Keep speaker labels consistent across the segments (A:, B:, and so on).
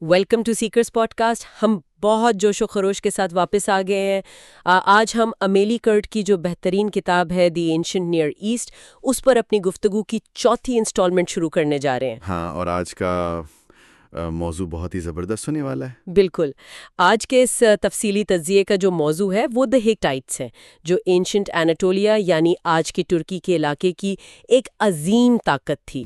A: Welcome to seekers podcast. ہم بہت جوش و خروش کے ساتھ واپس آ گئے ہیں. آج ہم امیلی کرٹ کی جو بہترین کتاب ہے دی اینشنٹ نیئر ایسٹ، اس پر اپنی گفتگو کی چوتھی انسٹالمنٹ شروع کرنے جا رہے ہیں.
B: ہاں، اور آج کا موضوع بہت ہی زبردست ہونے والا ہے.
A: بالکل. آج کے اس تفصیلی تجزیے کا جو موضوع ہے وہ دا ہٹائٹس ہیں، جو اینشنٹ ایناٹولیا یعنی آج کی ترکی کے علاقے کی ایک عظیم طاقت تھی.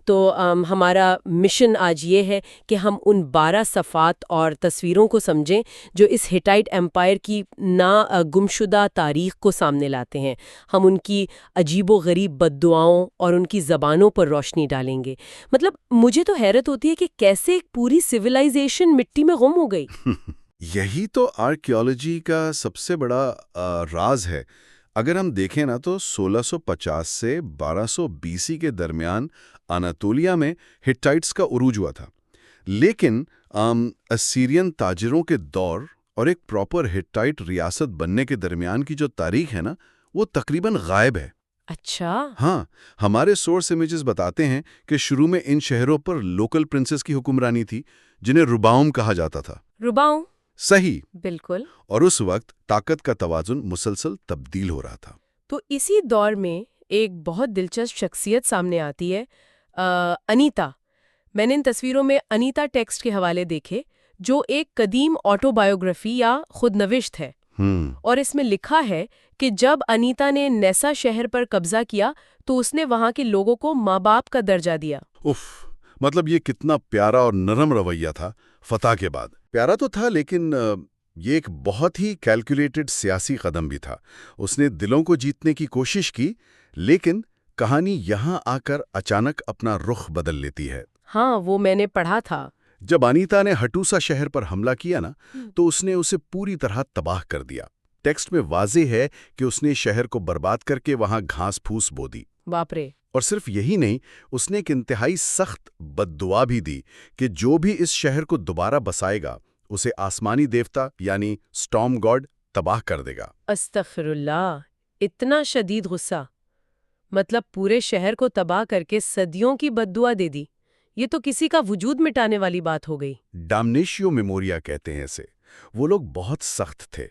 A: تو ہمارا مشن آج یہ ہے کہ ہم ان 12 صفات اور تصویروں کو سمجھیں جو اس ہٹائٹ ایمپائر کی نا گمشدہ تاریخ کو سامنے لاتے ہیں. ہم ان کی عجیب و غریب بددعاؤں اور ان کی زبانوں پر روشنی ڈالیں گے. مطلب مجھے تو حیرت ہوتی ہے کہ کیسے ایک پوری سویلائزیشن مٹی میں گم ہو گئی.
B: یہی تو آرکیالوجی کا سب سے بڑا راز ہے. اگر ہم دیکھیں نا تو 1650 سے 1200 BC کے درمیان اناطولیہ میں ہٹائٹس کا عروج ہوا تھا. لیکن اسیرین تاجروں کے دور اور ایک پراپر ہٹائٹ ریاست بننے کے درمیان کی جو تاریخ ہے نا، وہ تقریباً غائب ہے.
A: اچھا.
B: ہاں، ہمارے سورس امیجز بتاتے ہیں کہ شروع میں ان شہروں پر لوکل پرنسس کی حکمرانی تھی جنہیں رباؤم کہا جاتا تھا.
A: رباؤں؟
B: صحیح.
A: بالکل.
B: اور اس وقت طاقت کا توازن مسلسل تبدیل ہو رہا تھا.
A: تو اسی دور میں ایک بہت دلچسپ شخصیت سامنے آتی ہے، انیتا. میں نے ان تصویروں میں انیتا ٹیکسٹ کے حوالے دیکھے جو ایک قدیم آٹو بایوگرافی یا خود نوشت ہے. اور اس میں لکھا ہے کہ جب انیتا نے نیسا شہر پر قبضہ کیا تو اس نے وہاں کے لوگوں کو ماں باپ کا درجہ دیا.
B: مطلب یہ کتنا پیارا اور نرم رویہ تھا فتح کے بعد. پیارا تو تھا، لیکن یہ ایک بہت ہی کیلکولیٹڈ سیاسی قدم بھی تھا. اس نے دلوں کو جیتنے کی کوشش کی، لیکن کہانی یہاں آ کر اچانک اپنا رخ بدل لیتی ہے.
A: ہاں، وہ میں نے پڑھا تھا.
B: جب انیتا نے ہٹوسا شہر پر حملہ کیا نا، تو اس نے اسے پوری طرح تباہ کر دیا. ٹیکسٹ میں واضح ہے کہ اس نے شہر کو برباد کر کے وہاں گھاس پھوس بو دی.
A: باپ رے.
B: اور صرف یہی نہیں، اس نے ایک انتہائی سخت بددعا بھی دی کہ جو بھی اس شہر کو دوبارہ بسائے گا اسے آسمانی دیوتا یعنی سٹارم گاڈ تباہ کر دے گا.
A: استغفر اللہ. اتنا شدید غصہ. مطلب پورے شہر کو تباہ کر کے صدیوں کی بددعا دے دی. یہ تو کسی کا وجود مٹانے والی بات ہو گئی.
B: ڈامنیشیو میموریا کہتے ہیں اسے. وہ لوگ بہت سخت تھے،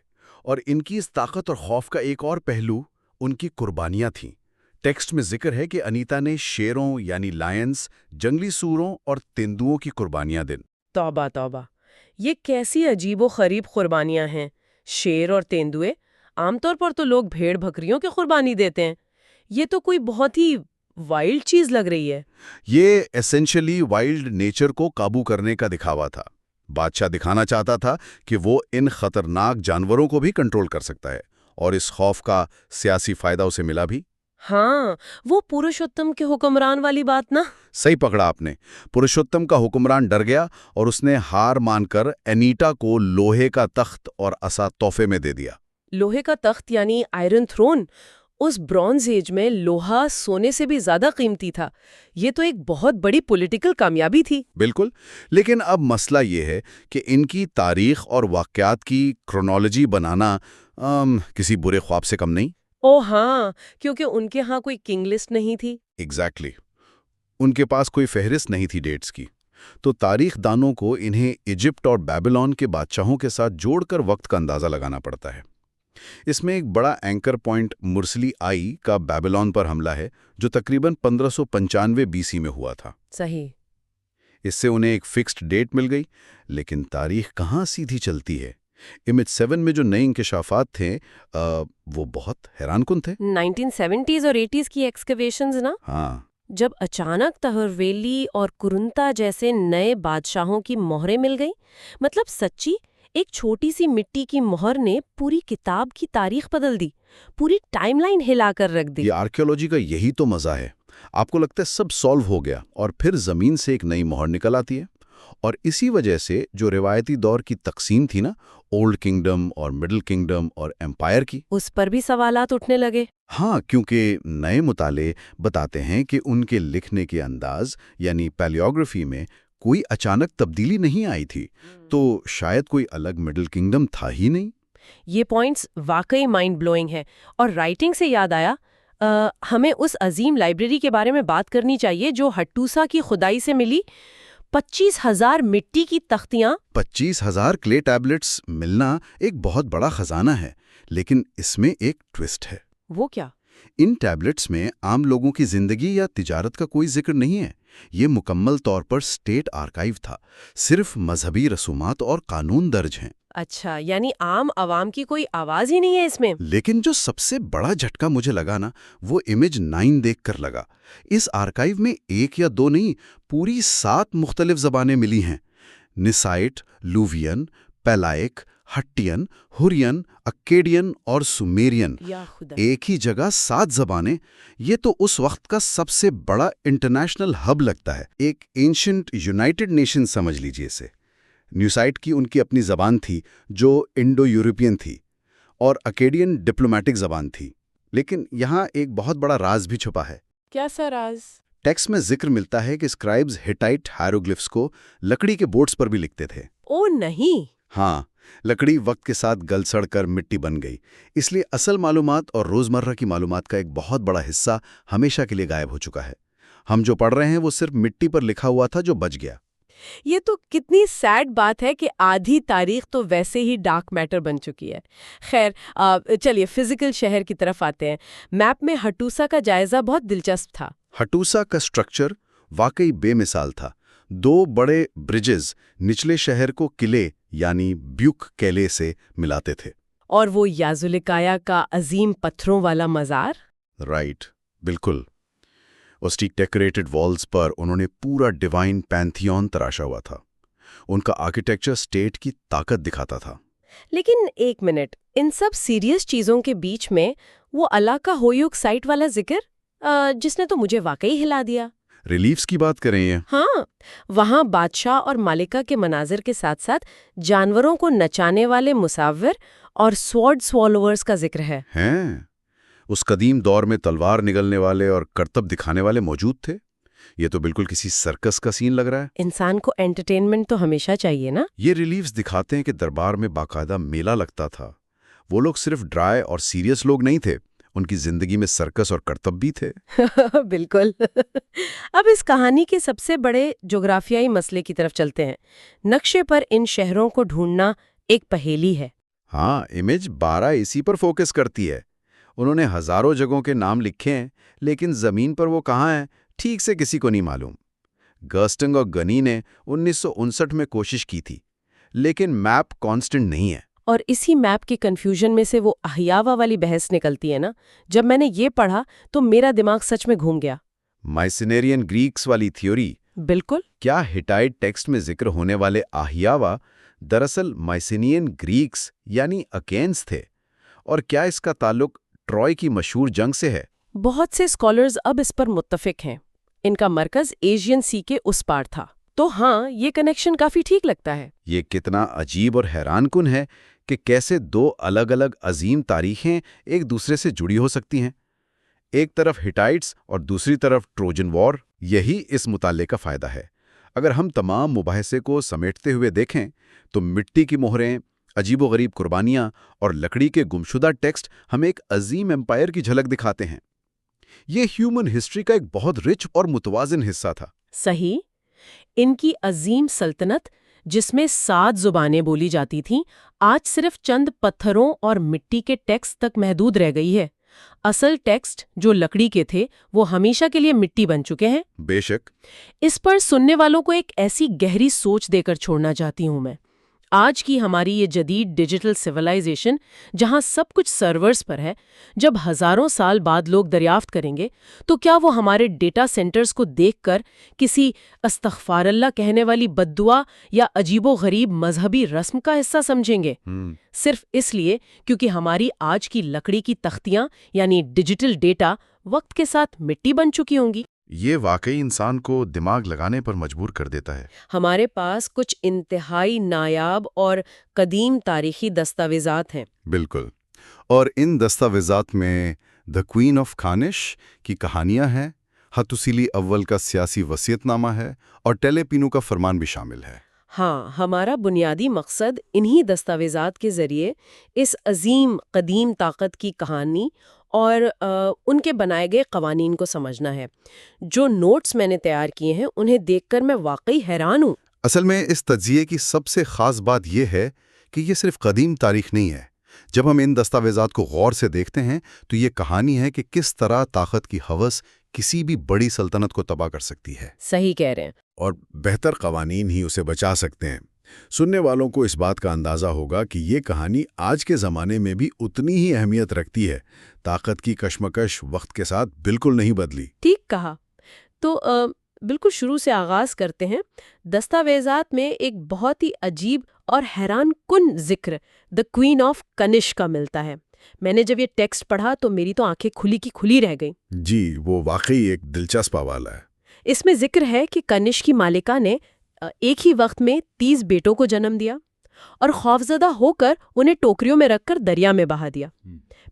B: اور ان کی اس طاقت اور خوف کا ایک اور پہلو ان کی قربانیاں تھیں. ٹیکسٹ میں ذکر ہے کہ انیتا نے شیروں یعنی لائنز، جنگلی سوروں اور تیندوؤں کی قربانیاں دیں.
A: توبہ توبہ. یہ کیسی عجیب و غریب قربانیاں ہیں. شیر اور تیندوے. عام طور پر تو لوگ بھیڑ بکریوں کی قربانی دیتے ہیں. یہ تو کوئی بہت ہی وائلڈ چیز لگ رہی ہے.
B: یہ ایسنشلی وائلڈ نیچر کو قابو کرنے کا دکھاوا تھا. بادشاہ دکھانا چاہتا تھا کہ وہ ان خطرناک جانوروں کو بھی کنٹرول کر سکتا ہے، اور اس خوف کا سیاسی فائدہ اسے ملا بھی.
A: ہاں، وہ پروشوتم کے حکمران والی بات نا.
B: صحیح پکڑا آپ نے. پروشوتم کا حکمران ڈر گیا اور اس نے ہار مان کر انیتا کو لوہے کا تخت اور عصا تحفے میں دے دیا.
A: لوہے کا تخت یعنی آئرن تھرون. اس برونز ایج میں لوہا سونے سے بھی زیادہ قیمتی تھا. یہ تو ایک بہت بڑی پولیٹیکل کامیابی تھی.
B: بالکل. لیکن اب مسئلہ یہ ہے کہ ان کی تاریخ اور واقعات کی کرونالوجی بنانا کسی برے خواب سے کم نہیں.
A: ہاں، کیونکہ ان کے ہاں کوئی کنگ لسٹ نہیں تھی.
B: ایگزیکٹلی. ان کے پاس کوئی فہرست نہیں تھی ڈیٹس کی. تو تاریخ دانوں کو انہیں ایجپٹ اور بیبلون کے بادشاہوں کے ساتھ جوڑ کر وقت کا اندازہ لگانا پڑتا ہے. اس میں ایک بڑا اینکر پوائنٹ مرسلی آئی کا بیبلون پر حملہ ہے، جو تقریباً 1595 BC میں ہوا تھا.
A: صحیح.
B: اس سے انہیں ایک فکسڈ ڈیٹ مل گئی. لیکن تاریخ کہاں سیدھی چلتی ہے. امیج 7 میں جو نئے انکشافات تھے وہ بہت حیران کن تھے.
A: 1970s اور 80s کی ایکسکیویشنز نا.
B: ہاں.
A: جب اچانک تہرویلی اور کرنتا جیسے نئے بادشاہوں کی مہریں مل گئیں. مطلب سچی ایک چھوٹی سی مٹی کی مہر نے پوری کتاب کی تاریخ بدل دی. پوری ٹائم لائن ہلا کر رکھ دی.
B: یہ آرکیالوجی کا یہی تو مزہ ہے. آپ کو لگتا ہے سب سالو ہو گیا، اور پھر زمین سے ایک نئی مہر نکل آتی ہے. اور اسی وجہ سے جو روایتی دور کی تقسیم تھی نا، اولڈ کنگڈم اور مڈل کنگڈم اور ایمپائر کی،
A: اس پر بھی سوالات اٹھنے لگے.
B: ہاں، کیونکہ نئے مطالعے بتاتے ہیں کہ ان کے لکھنے کے انداز یعنی پیلیوگرافی میں کوئی اچانک تبدیلی نہیں آئی تھی. تو شاید کوئی الگ مڈل کنگڈم تھا ہی نہیں.
A: یہ پوائنٹس واقعی مائنڈ بلوئنگ ہے. اور رائٹنگ سے یاد آیا، ہمیں اس عظیم لائبریری کے بارے میں بات کرنی چاہیے جو ہٹوسا کی کھدائی سے ملی. 25,000 مٹی کی تختیاں؟
B: 25,000 کلے ٹیبلٹس ملنا ایک بہت بڑا خزانہ ہے، لیکن اس میں ایک ٹوسٹ ہے۔
A: وہ کیا؟
B: ان ٹیبلٹس میں عام لوگوں کی زندگی یا تجارت کا کوئی ذکر نہیں ہے۔ یہ مکمل طور پر اسٹیٹ آرکائیو تھا، صرف مذہبی رسومات اور قانون درج ہیں۔
A: اچھا، یعنی عام عوام کی کوئی آواز ہی نہیں ہے اس میں؟
B: لیکن جو سب سے بڑا جھٹکا مجھے لگا نا، وہ امیج 9 دیکھ کر لگا۔ اس آرکائیو میں 1 یا 2 نہیں، پوری 7 مختلف زبانیں ملی ہیں۔ نسائٹ، لووین، پیلائک، ہٹین، ہورین، اکیڈین اور سومیرین،
A: یا خدا!
B: ایک ہی جگہ 7 زبانیں۔ یہ تو اس وقت کا سب سے بڑا انٹرنیشنل ہب لگتا ہے، ایک اینشنٹ یونائٹڈ نیشن سمجھ لیجئے اسے۔ نیوسائٹ کی ان کی اپنی زبان تھی جو انڈو یورپین تھی، اور اکیڈین ڈپلومیٹک زبان تھی۔ لیکن یہاں ایک بہت بڑا راز بھی چھپا ہے۔
A: کیا سا راز؟
B: ٹیکسٹ میں ذکر ملتا ہے کہ اسکرائبز ہٹائٹ ہائروگلفس کو لکڑی کے بورڈز پر بھی لکھتے تھے۔
A: او نہیں!
B: ہاں، لکڑی وقت کے ساتھ گل سڑ کر مٹی بن گئی، اس لیے اصل معلومات اور روزمرہ کی معلومات کا ایک بہت بڑا حصہ ہمیشہ کے لیے غائب ہو چکا ہے۔ ہم جو پڑھ رہے ہیں وہ صرف مٹی پر لکھا ہوا تھا جو بچ گیا۔
A: یہ تو کتنی سیڈ بات ہے کہ آدھی تاریخ تو ویسے ہی ڈارک میٹر بن چکی ہے۔ خیر، چلیے فزیکل شہر کی طرف آتے ہیں۔ میپ میں ہٹوسا کا جائزہ بہت دلچسپ تھا۔
B: ہٹوسا کا سٹرکچر واقعی بے مثال تھا۔ 2 بڑے برجز نچلے شہر کو قلعے یعنی بیوک کیلے سے ملاتے تھے۔
A: اور وہ یازولیکایا کا عظیم پتھروں والا مزار؟
B: رائٹ، بالکل۔ اس کی ڈیکوریٹڈ والز پر انہوں نے پورا ڈیوائن پینتھیون تراشا ہوا تھا۔ ان کا آرکیٹیکچر اسٹیٹ کی طاقت دکھاتا تھا۔
A: لیکن ایک منٹ، ان سب سیریس چیزوں کے بیچ میں وہ اللہ کا ہویوک سائٹ والا ذکر، جس نے تو مجھے واقعی ہلا دیا۔
B: ریلیفز کی بات کریں یہ؟
A: ہاں، وہاں بادشاہ اور مالکہ کے مناظر کے ساتھ ساتھ جانوروں کو نچانے والے مصور اور سوارڈ سوالوورز کا ذکر ہے۔
B: ہیں، اس قدیم دور میں تلوار نگلنے والے اور کرتب دکھانے والے موجود تھے۔ یہ تو بالکل کسی سرکس کا سین لگ رہا ہے۔
A: انسان کو انٹرٹینمنٹ تو ہمیشہ چاہیے نا۔
B: یہ ریلیفز دکھاتے ہیں کہ دربار میں باقاعدہ میلہ لگتا تھا۔ وہ لوگ صرف ڈرائے اور سیریس لوگ نہیں تھے، ان کی زندگی میں سرکس اور کرتب بھی تھے۔
A: بالکل۔ اب اس کہانی کے سب سے بڑے جغرافیائی مسئلے کی طرف چلتے ہیں۔ نقشے پر ان شہروں کو ڈھونڈنا ایک پہیلی ہے۔
B: ہاں، امیج 12 اسی پر فوکس کرتی ہے۔ انہوں نے ہزاروں جگہوں کے نام لکھے ہیں، لیکن زمین پر وہ کہاں ہیں ٹھیک سے کسی کو نہیں معلوم۔ گرسٹنگ اور گنی نے 1959 میں کوشش کی تھی، لیکن میپ کانسٹنٹ نہیں ہے۔
A: اور اسی میپ کے کنفیوژن میں سے وہ احیاوا والی بحث نکلتی ہے نا۔ جب میں نے یہ پڑھا تو میرا دماغ سچ میں گھوم گیا۔
B: مائسینیرین گریکس والی تھیوری۔
A: بالکل۔
B: کیا ہٹائٹ ٹیکسٹ میں ذکر ہونے والے احیاوا دراصل مائسینین گریکس یعنی اکینز تھے؟ اور کیا اس کا تعلق ٹروائے کی مشہور جنگ سے ہے؟
A: بہت سے اسکالرز اب اس پر متفق ہیں۔ ان کا مرکز ایشین سی کے اس پار تھا۔ تو ہاں، یہ کنیکشن کافی ٹھیک لگتا ہے۔
B: یہ کتنا عجیب اور حیران کن ہے کہ کیسے 2 الگ الگ عظیم تاریخیں ایک دوسرے سے جڑی ہو سکتی ہیں۔ ایک طرف ہٹائٹس اور دوسری طرف ٹروجن وار۔ یہی اس مطالعے کا فائدہ ہے۔ اگر ہم تمام مباحثے کو سمیٹتے ہوئے دیکھیں تو مٹی کی مہریں، عجیب و غریب قربانیاں اور لکڑی کے گمشدہ ٹیکسٹ ہمیں ایک عظیم امپائر کی جھلک دکھاتے ہیں۔ یہ ہیومن ہسٹری کا ایک بہت رچ اور متوازن حصہ تھا۔
A: صحیح۔ ان کی عظیم سلطنت، جس میں 7 زبانیں بولی جاتی تھیں، آج صرف چند پتھروں اور مٹی کے ٹیکسٹ تک محدود رہ گئی ہے۔ اصل ٹیکسٹ جو لکڑی کے تھے وہ ہمیشہ کے لیے مٹی بن چکے ہیں۔
B: بے شک۔
A: اس پر سننے والوں کو ایک ایسی گہری سوچ دے کر چھوڑنا چاہتی ہوں میں۔ آج کی ہماری یہ جدید ڈیجیٹل سیولائزیشن، جہاں سب کچھ سرورز پر ہے، جب ہزاروں سال بعد لوگ دریافت کریں گے تو کیا وہ ہمارے ڈیٹا سینٹرز کو دیکھ کر کسی استغفار اللہ کہنے والی بد دعا یا عجیب و غریب مذہبی رسم کا حصہ سمجھیں گے؟ صرف اس لیے کیونکہ ہماری آج کی لکڑی کی تختیاں یعنی ڈیجیٹل ڈیٹا وقت کے ساتھ مٹی بن چکی ہوں گی۔
B: یہ واقعی انسان کو دماغ لگانے پر مجبور کر دیتا ہے۔
A: ہمارے پاس کچھ انتہائی نایاب اور قدیم تاریخی دستاویزات ہیں۔
B: بالکل، اور ان دستاویزات میں دی کوئین آف کانش کی کہانیاں ہیں، ہتھوسیلی اول کا سیاسی وصیت نامہ ہے، اور ٹیلیپینو کا فرمان بھی شامل ہے۔
A: ہاں، ہمارا بنیادی مقصد انہی دستاویزات کے ذریعے اس عظیم قدیم طاقت کی کہانی اور ان کے بنائے گئے قوانین کو سمجھنا ہے۔ جو نوٹس میں نے تیار کیے ہیں انہیں دیکھ کر میں واقعی حیران ہوں۔
B: اصل میں اس تجزیے کی سب سے خاص بات یہ ہے کہ یہ صرف قدیم تاریخ نہیں ہے۔ جب ہم ان دستاویزات کو غور سے دیکھتے ہیں تو یہ کہانی ہے کہ کس طرح طاقت کی ہوس کسی بھی بڑی سلطنت کو تباہ کر سکتی ہے۔
A: صحیح کہہ رہے ہیں۔
C: اور بہتر قوانین ہی اسے بچا سکتے ہیں۔ سننے والوں کو اس بات کا اندازہ ہوگا کہ یہ کہانی آج کے زمانے میں بھی اتنی ہی اہمیت رکھتی ہے۔ طاقت کی کشمکش وقت کے ساتھ بالکل نہیں بدلی۔
A: ٹھیک کہا۔ تو بالکل شروع سے آغاز کرتے ہیں۔ دستاویزات میں ایک بہت ہی عجیب اور حیران کن ذکر دی کوئین آف کنش کا ملتا ہے۔ میں نے جب یہ ٹیکسٹ پڑھا تو میری تو آنکھیں کھلی کی کھلی رہ گئیں۔
C: جی، وہ واقعی ایک دلچسپ حوالہ ہے۔
A: اس میں ذکر ہے کہ کنش کی مالکہ نے ایک ہی وقت میں 30 بیٹوں کو جنم دیا اور خوفزدہ ہو کر انہیں ٹوکریوں میں رکھ کر دریا میں بہا دیا۔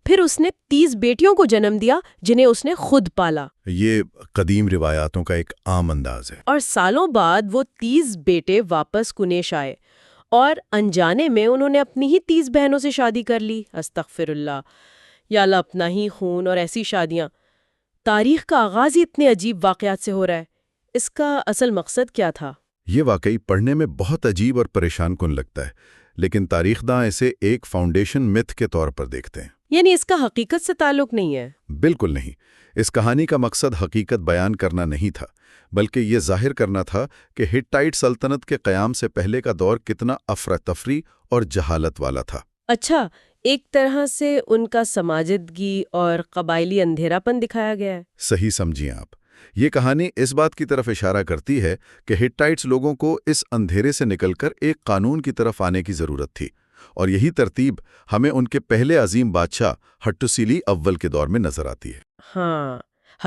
A: پھر اس نے 30 بیٹیوں کو جنم دیا جنہیں اس نے خود پالا۔
C: یہ قدیم روایاتوں کا ایک عام انداز ہے۔
A: اور سالوں بعد وہ 30 بیٹے واپس کنیش آئے اور انجانے میں انہوں نے اپنی ہی 30 بہنوں سے شادی کر لی۔ استغفر اللہ، یا اللہ، اپنا ہی خون اور ایسی شادیاں۔ تاریخ کا آغاز ہی اتنے عجیب واقعات سے ہو رہا ہے۔ اس کا اصل مقصد کیا تھا؟
C: یہ واقعی پڑھنے میں بہت عجیب اور پریشان کن لگتا ہے، لیکن تاریخ داں اسے ایک فاؤنڈیشن میتھ کے طور پر دیکھتے ہیں۔
A: یعنی اس کا حقیقت سے تعلق نہیں ہے؟
C: بالکل نہیں۔ اس کہانی کا مقصد حقیقت بیان کرنا نہیں تھا، بلکہ یہ ظاہر کرنا تھا کہ ہٹائٹ سلطنت کے قیام سے پہلے کا دور کتنا افراتفری اور جہالت والا تھا۔
A: اچھا، ایک طرح سے ان کا سماجدگی اور قبائلی اندھیرا پن دکھایا گیا ہے۔
C: صحیح سمجھیں آپ۔ یہ کہانی اس بات کی طرف اشارہ کرتی ہے کہ ہٹائٹس لوگوں کو اس اندھیرے سے نکل کر ایک قانون کی طرف آنے کی ضرورت تھی، اور یہی ترتیب ہمیں ان کے پہلے عظیم بادشاہ ہٹوسیلی اول کے دور میں نظر آتی ہے۔
A: ہاں،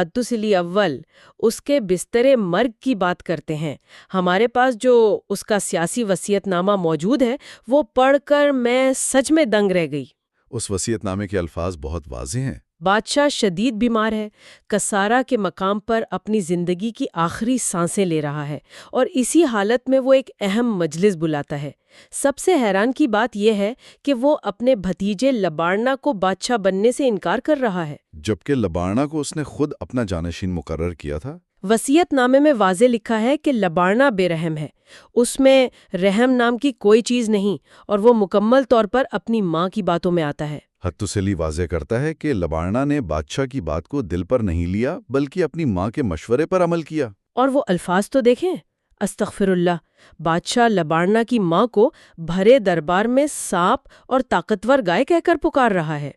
A: ہتوسیلی اول اس کے بستر مرگ کی بات کرتے ہیں۔ ہمارے پاس جو اس کا سیاسی وصیت نامہ موجود ہے وہ پڑھ کر میں سچ میں دنگ رہ گئی۔
C: اس وصیت نامے کے الفاظ بہت واضح ہیں۔
A: بادشاہ شدید بیمار ہے، کسارا کے مقام پر اپنی زندگی کی آخری سانسیں لے رہا ہے، اور اسی حالت میں وہ ایک اہم مجلس بلاتا ہے۔ سب سے حیران کی بات یہ ہے کہ وہ اپنے بھتیجے لبارنا کو بادشاہ بننے سے انکار کر رہا ہے،
C: جبکہ لبارنا کو اس نے خود اپنا جانشین مقرر کیا تھا۔
A: وصیت نامے میں واضح لکھا ہے کہ لبارنا بے رحم ہے، اس میں رحم نام کی کوئی چیز نہیں، اور وہ مکمل طور پر اپنی ماں کی باتوں میں آتا ہے۔
C: ہتوسیلی واضح کرتا ہے کہ لبارنا نے بادشاہ کی بات کو دل پر نہیں لیا، بلکہ اپنی ماں کے مشورے پر عمل کیا۔
A: اور وہ الفاظ تو دیکھیں، استغفر اللہ، بادشاہ لبارنا کی ماں کو بھرے دربار میں سانپ اور طاقتور گائے کہہ کر پکار رہا ہے۔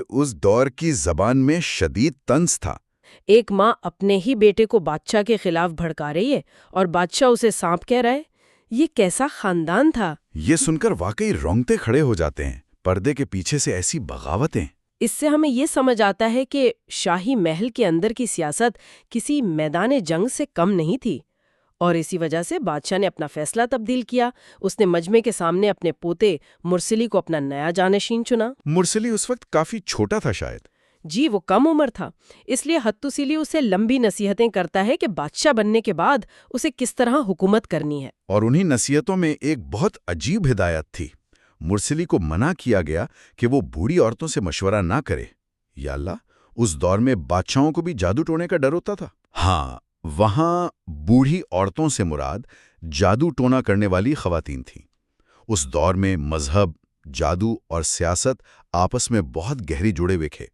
C: اس دور کی زبان میں شدید طنز تھا۔
A: ایک ماں اپنے ہی بیٹے کو بادشاہ کے خلاف بھڑکا رہی ہے اور بادشاہ اسے سانپ کہہ رہا ہے۔ یہ کیسا خاندان تھا؟
C: یہ سن کر واقعی رونگٹے کھڑے ہو جاتے ہیں۔ پردے کے پیچھے سے ایسی بغاوتیں۔
A: اس سے ہمیں یہ سمجھ آتا ہے کہ شاہی محل کے اندر کی سیاست کسی میدان جنگ سے کم نہیں تھی، اور اسی وجہ سے بادشاہ نے اپنا فیصلہ تبدیل کیا۔ اس نے مجمع کے سامنے اپنے پوتے مرسلی کو اپنا نیا جانشین چنا۔
C: مرسلی اس وقت کافی چھوٹا تھا شاید۔
A: جی، وہ کم عمر تھا، اس لیے ہتوسیلی اسے لمبی نصیحتیں کرتا ہے کہ بادشاہ بننے کے بعد اسے کس طرح حکومت کرنی ہے۔
C: اور انہی نصیحتوں میں ایک بہت عجیب ہدایت تھی۔ مرسلی کو منع کیا گیا کہ وہ بوڑھی عورتوں سے مشورہ نہ کرے۔ یا اللہ، اس دور میں بادشاہوں کو بھی جادو ٹونے کا ڈر ہوتا تھا۔ ہاں، وہاں بوڑھی عورتوں سے مراد جادو ٹونا کرنے والی خواتین تھیں۔ اس دور میں مذہب، جادو اور سیاست آپس میں بہت گہری جڑے ہوئے تھے۔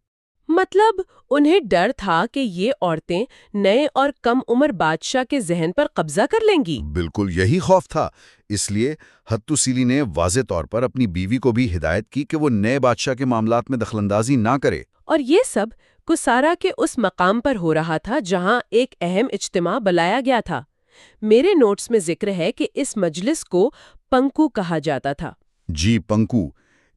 A: مطلب انہیں ڈر تھا کہ یہ عورتیں نئے اور کم عمر بادشاہ کے ذہن پر قبضہ کر لیں گی۔
C: بالکل یہی خوف تھا۔ اس لیے ہتوسیلی نے واضح طور پر اپنی بیوی کو بھی ہدایت کی کہ وہ نئے بادشاہ کے معاملات میں دخل اندازی نہ کرے۔
A: اور یہ سب کسارا کے اس مقام پر ہو رہا تھا جہاں ایک اہم اجتماع بلایا گیا تھا۔ میرے نوٹس میں ذکر ہے کہ اس مجلس کو پنکو کہا جاتا تھا۔
C: جی، پنکو۔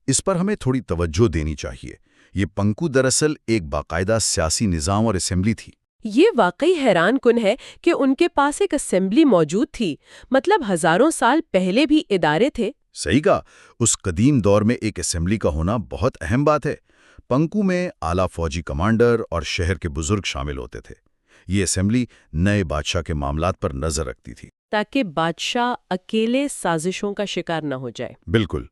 C: اس پر ہمیں تھوڑی توجہ دینی چاہیے۔ یہ پنکو دراصل ایک باقاعدہ سیاسی نظام اور اسمبلی تھی۔
A: یہ واقعی حیران کن ہے کہ ان کے پاس ایک اسمبلی موجود تھی، مطلب ہزاروں سال پہلے بھی ادارے تھے۔
C: صحیح کہا، اس قدیم دور میں ایک اسمبلی کا ہونا بہت اہم بات ہے۔ پنکو میں اعلیٰ فوجی کمانڈر اور شہر کے بزرگ شامل ہوتے تھے۔ یہ اسمبلی نئے بادشاہ کے معاملات پر نظر رکھتی تھی،
A: تاکہ بادشاہ اکیلے سازشوں کا شکار نہ ہو جائے۔
C: بالکل۔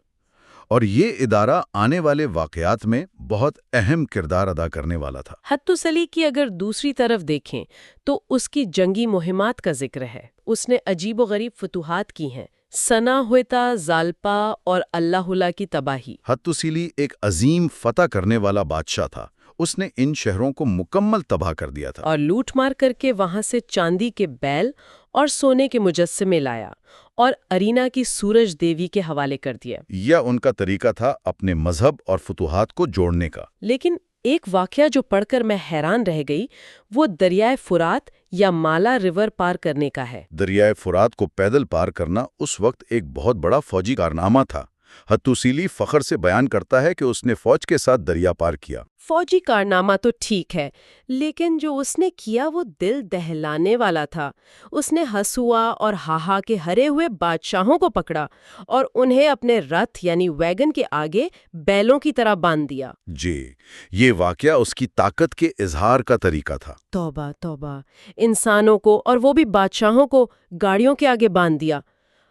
C: اور یہ ادارہ آنے والے واقعات میں بہت اہم کردار ادا کرنے والا تھا۔
A: حتسلی کی اگر دوسری طرف دیکھیں تو اس کی جنگی مہمات کا ذکر ہے۔ اس نے عجیب و غریب فتوحات کی ہیں، سنا ہوتا، زالپا اور اللہ اللہ کی تباہی۔
C: حتسلی ایک عظیم فتح کرنے والا بادشاہ تھا۔ اس نے ان شہروں کو مکمل تباہ کر دیا تھا
A: اور لوٹ مار کر کے وہاں سے چاندی کے بیل اور سونے کے مجسمے لایا اور ارینا کی سورج دیوی کے حوالے کر دیا۔
C: یہ ان کا طریقہ تھا اپنے مذہب اور فتوحات کو جوڑنے کا۔
A: لیکن ایک واقعہ جو پڑھ کر میں حیران رہ گئی وہ دریائے فرات یا مالا ریور پار کرنے کا ہے۔
C: دریائے فرات کو پیدل پار کرنا اس وقت ایک بہت بڑا فوجی کارنامہ تھا۔ حتسلی فخر سے بیان کرتا ہے کہ اس نے فوج کے ساتھ دریا پار کیا۔
A: فوجی کارنامہ تو ٹھیک ہے، لیکن جو اس نے کیا وہ دل دہلانے والا تھا۔ اس نے ہسوا اور ہاہا کے ہرے ہوئے بادشاہوں کو پکڑا اور انہیں اپنے رتھ یعنی ویگن کے آگے بیلوں کی طرح باندھ دیا۔
C: جی، یہ واقعہ اس کی طاقت کے اظہار کا طریقہ تھا۔
A: توبہ توبہ، انسانوں کو اور وہ بھی بادشاہوں کو گاڑیوں کے آگے باندھ دیا۔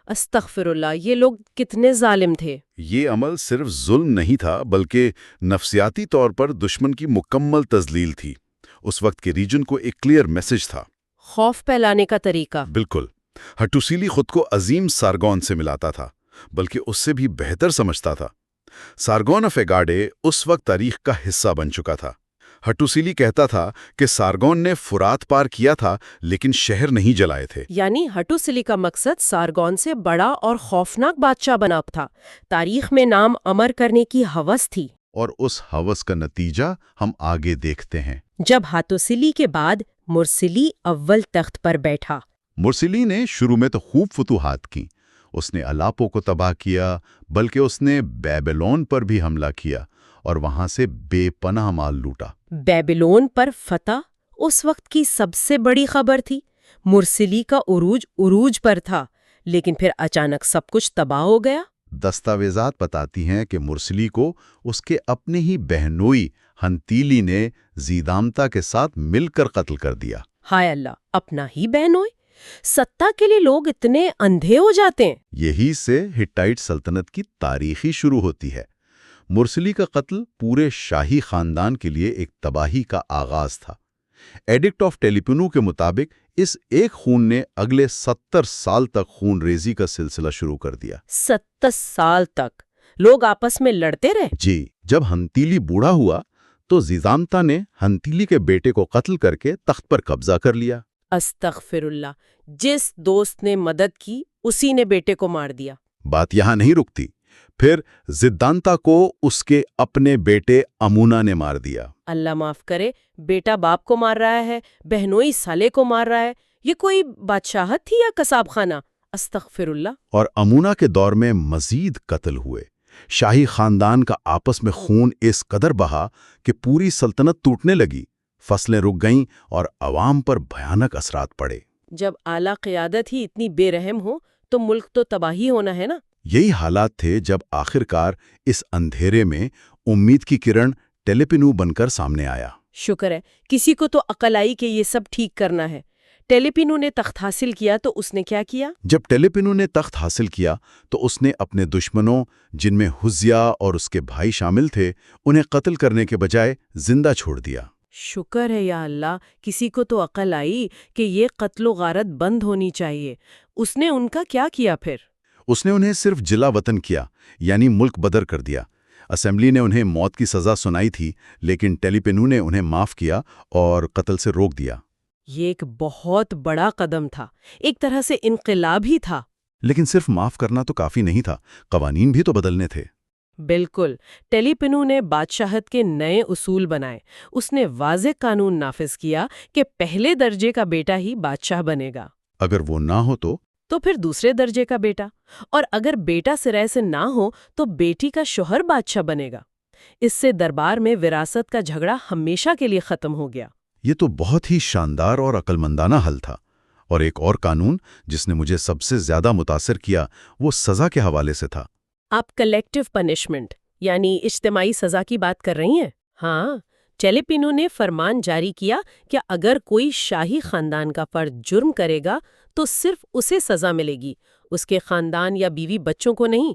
A: استغفر اللہ، یہ لوگ کتنے ظالم تھے۔
C: یہ عمل صرف ظلم نہیں تھا بلکہ نفسیاتی طور پر دشمن کی مکمل تذلیل تھی۔ اس وقت کے ریجن کو ایک کلیئر میسج تھا۔
A: خوف پھیلانے کا طریقہ۔
C: بالکل۔ حتسلی خود کو عظیم سارگون سے ملاتا تھا، بلکہ اس سے بھی بہتر سمجھتا تھا۔ سارگون آف ایگاڈے اس وقت تاریخ کا حصہ بن چکا تھا۔ حتسلی کہتا تھا کہ سارگون نے فرات پار کیا تھا لیکن شہر نہیں جلائے تھے۔
A: یعنی حتسلی کا مقصد سارگون سے بڑا اور خوفناک بادشاہ بنا تھا۔ تاریخ میں نام امر کرنے کی ہوس تھی۔
C: اور اس ہوس کا نتیجہ ہم آگے دیکھتے ہیں۔
A: جب حتسلی کے بعد مرسلی اول تخت پر بیٹھا۔
C: مرسلی نے شروع میں تو خوب فتوحات کی۔ اس نے الاپو کو تباہ کیا، بلکہ اس نے بیبلون پر بھی حملہ کیا اور وہاں سے بے پناہ مال لوٹا۔
A: بیبلون پر فتح اس وقت کی سب سے بڑی خبر تھی۔ مرسلی کا عروج پر تھا، لیکن پھر اچانک سب کچھ تباہ ہو گیا۔
C: دستاویزات بتاتی ہیں کہ مرسلی کو اس کے اپنے ہی بہنوئی ہنتیلی نے زیدامتا کے ساتھ مل کر قتل کر دیا۔
A: ہائے اللہ، اپنا ہی بہنوئی! ستہ کے لیے لوگ اتنے اندھے ہو جاتے ہیں۔
C: یہی سے ہٹائٹ سلطنت کی تاریخی شروع ہوتی ہے۔ مرسلی کا قتل پورے شاہی خاندان کے لیے ایک تباہی کا آغاز تھا۔ ایڈکٹ آف ٹیلیپنو کے مطابق اس ایک خون نے اگلے 70 سال تک خون ریزی کا سلسلہ شروع کر دیا۔
A: 70 سال تک لوگ آپس میں لڑتے رہے۔
C: جی، جب ہنتیلی بوڑھا ہوا تو زیدامتا نے ہنتیلی کے بیٹے کو قتل کر کے تخت پر قبضہ کر لیا۔
A: استغفر اللہ، جس دوست نے مدد کی اسی نے بیٹے کو مار دیا۔
C: بات یہاں نہیں رکتی، پھر زیدامتا کو اس کے اپنے بیٹے امونا نے مار دیا۔
A: اللہ معاف کرے، بیٹا باپ کو مار رہا ہے، بہنوئی سالے کو مار رہا ہے، یہ کوئی بادشاہت تھی یا قصاب خانہ؟ استغفر اللہ۔
C: اور امونا کے دور میں مزید قتل ہوئے۔ شاہی خاندان کا آپس میں خون اس قدر بہا کہ پوری سلطنت ٹوٹنے لگی، فصلیں رک گئیں اور عوام پر بھیانک اثرات پڑے۔
A: جب اعلیٰ قیادت ہی اتنی بے رحم ہو تو ملک تو تباہی ہونا ہے نا۔
C: یہی حالات تھے جب آخرکار اس اندھیرے میں امید کی کرن ٹیلیپنو بن کر سامنے آیا۔
A: شکر ہے کسی کو تو عقل آئی کہ یہ سب ٹھیک کرنا ہے۔ ٹیلیپنو نے تخت حاصل کیا تو اس نے کیا کیا؟
C: جب ٹیلیپنو نے تخت حاصل کیا تو اس نے اپنے دشمنوں، جن میں حزیا اور اس کے بھائی شامل تھے، انہیں قتل کرنے کے بجائے زندہ چھوڑ دیا۔
A: شکر ہے یا اللہ، کسی کو تو عقل آئی کہ یہ قتل و غارت بند ہونی چاہیے۔ اس نے ان کا کیا کیا پھر؟
C: اس نے انہیں صرف جلا وطن کیا، یعنی ملک بدر کر دیا۔ اسمبلی نے انہیں موت کی سزا سنائی تھی، لیکن ٹیلیپنو نے انہیں معاف کیا اور قتل سے روک دیا۔
A: یہ ایک بہت بڑا قدم تھا، ایک طرح سے انقلاب ہی تھا۔
C: لیکن صرف معاف کرنا تو کافی نہیں تھا، قوانین بھی تو بدلنے تھے۔
A: بالکل، ٹیلیپنو نے بادشاہت کے نئے اصول بنائے۔ اس نے واضح قانون نافذ کیا کہ پہلے درجے کا بیٹا ہی بادشاہ بنے گا۔
C: اگر وہ نہ ہو تو
A: پھر دوسرے درجے کا بیٹا، اور اگر بیٹا سرے سے نہ ہو تو بیٹی کا شوہر بادشاہ بنے گا۔ اس سے دربار میں وراثت کا جھگڑا ہمیشہ کے لیے ختم ہو گیا۔
C: یہ تو بہت ہی شاندار اور عقلمندانہ حل تھا۔ اور ایک اور قانون جس نے مجھے سب سے زیادہ متاثر کیا وہ سزا کے حوالے سے تھا۔
A: آپ کلیکٹیو پنشمنٹ یعنی اجتماعی سزا کی بات کر رہی ہیں؟ ہاں، ٹیلیپنو نے فرمان جاری کیا کہ اگر کوئی شاہی خاندان کا فرد جرم کرے گا تو صرف اسے سزا ملے گی، اس کے خاندان یا بیوی بچوں کو نہیں۔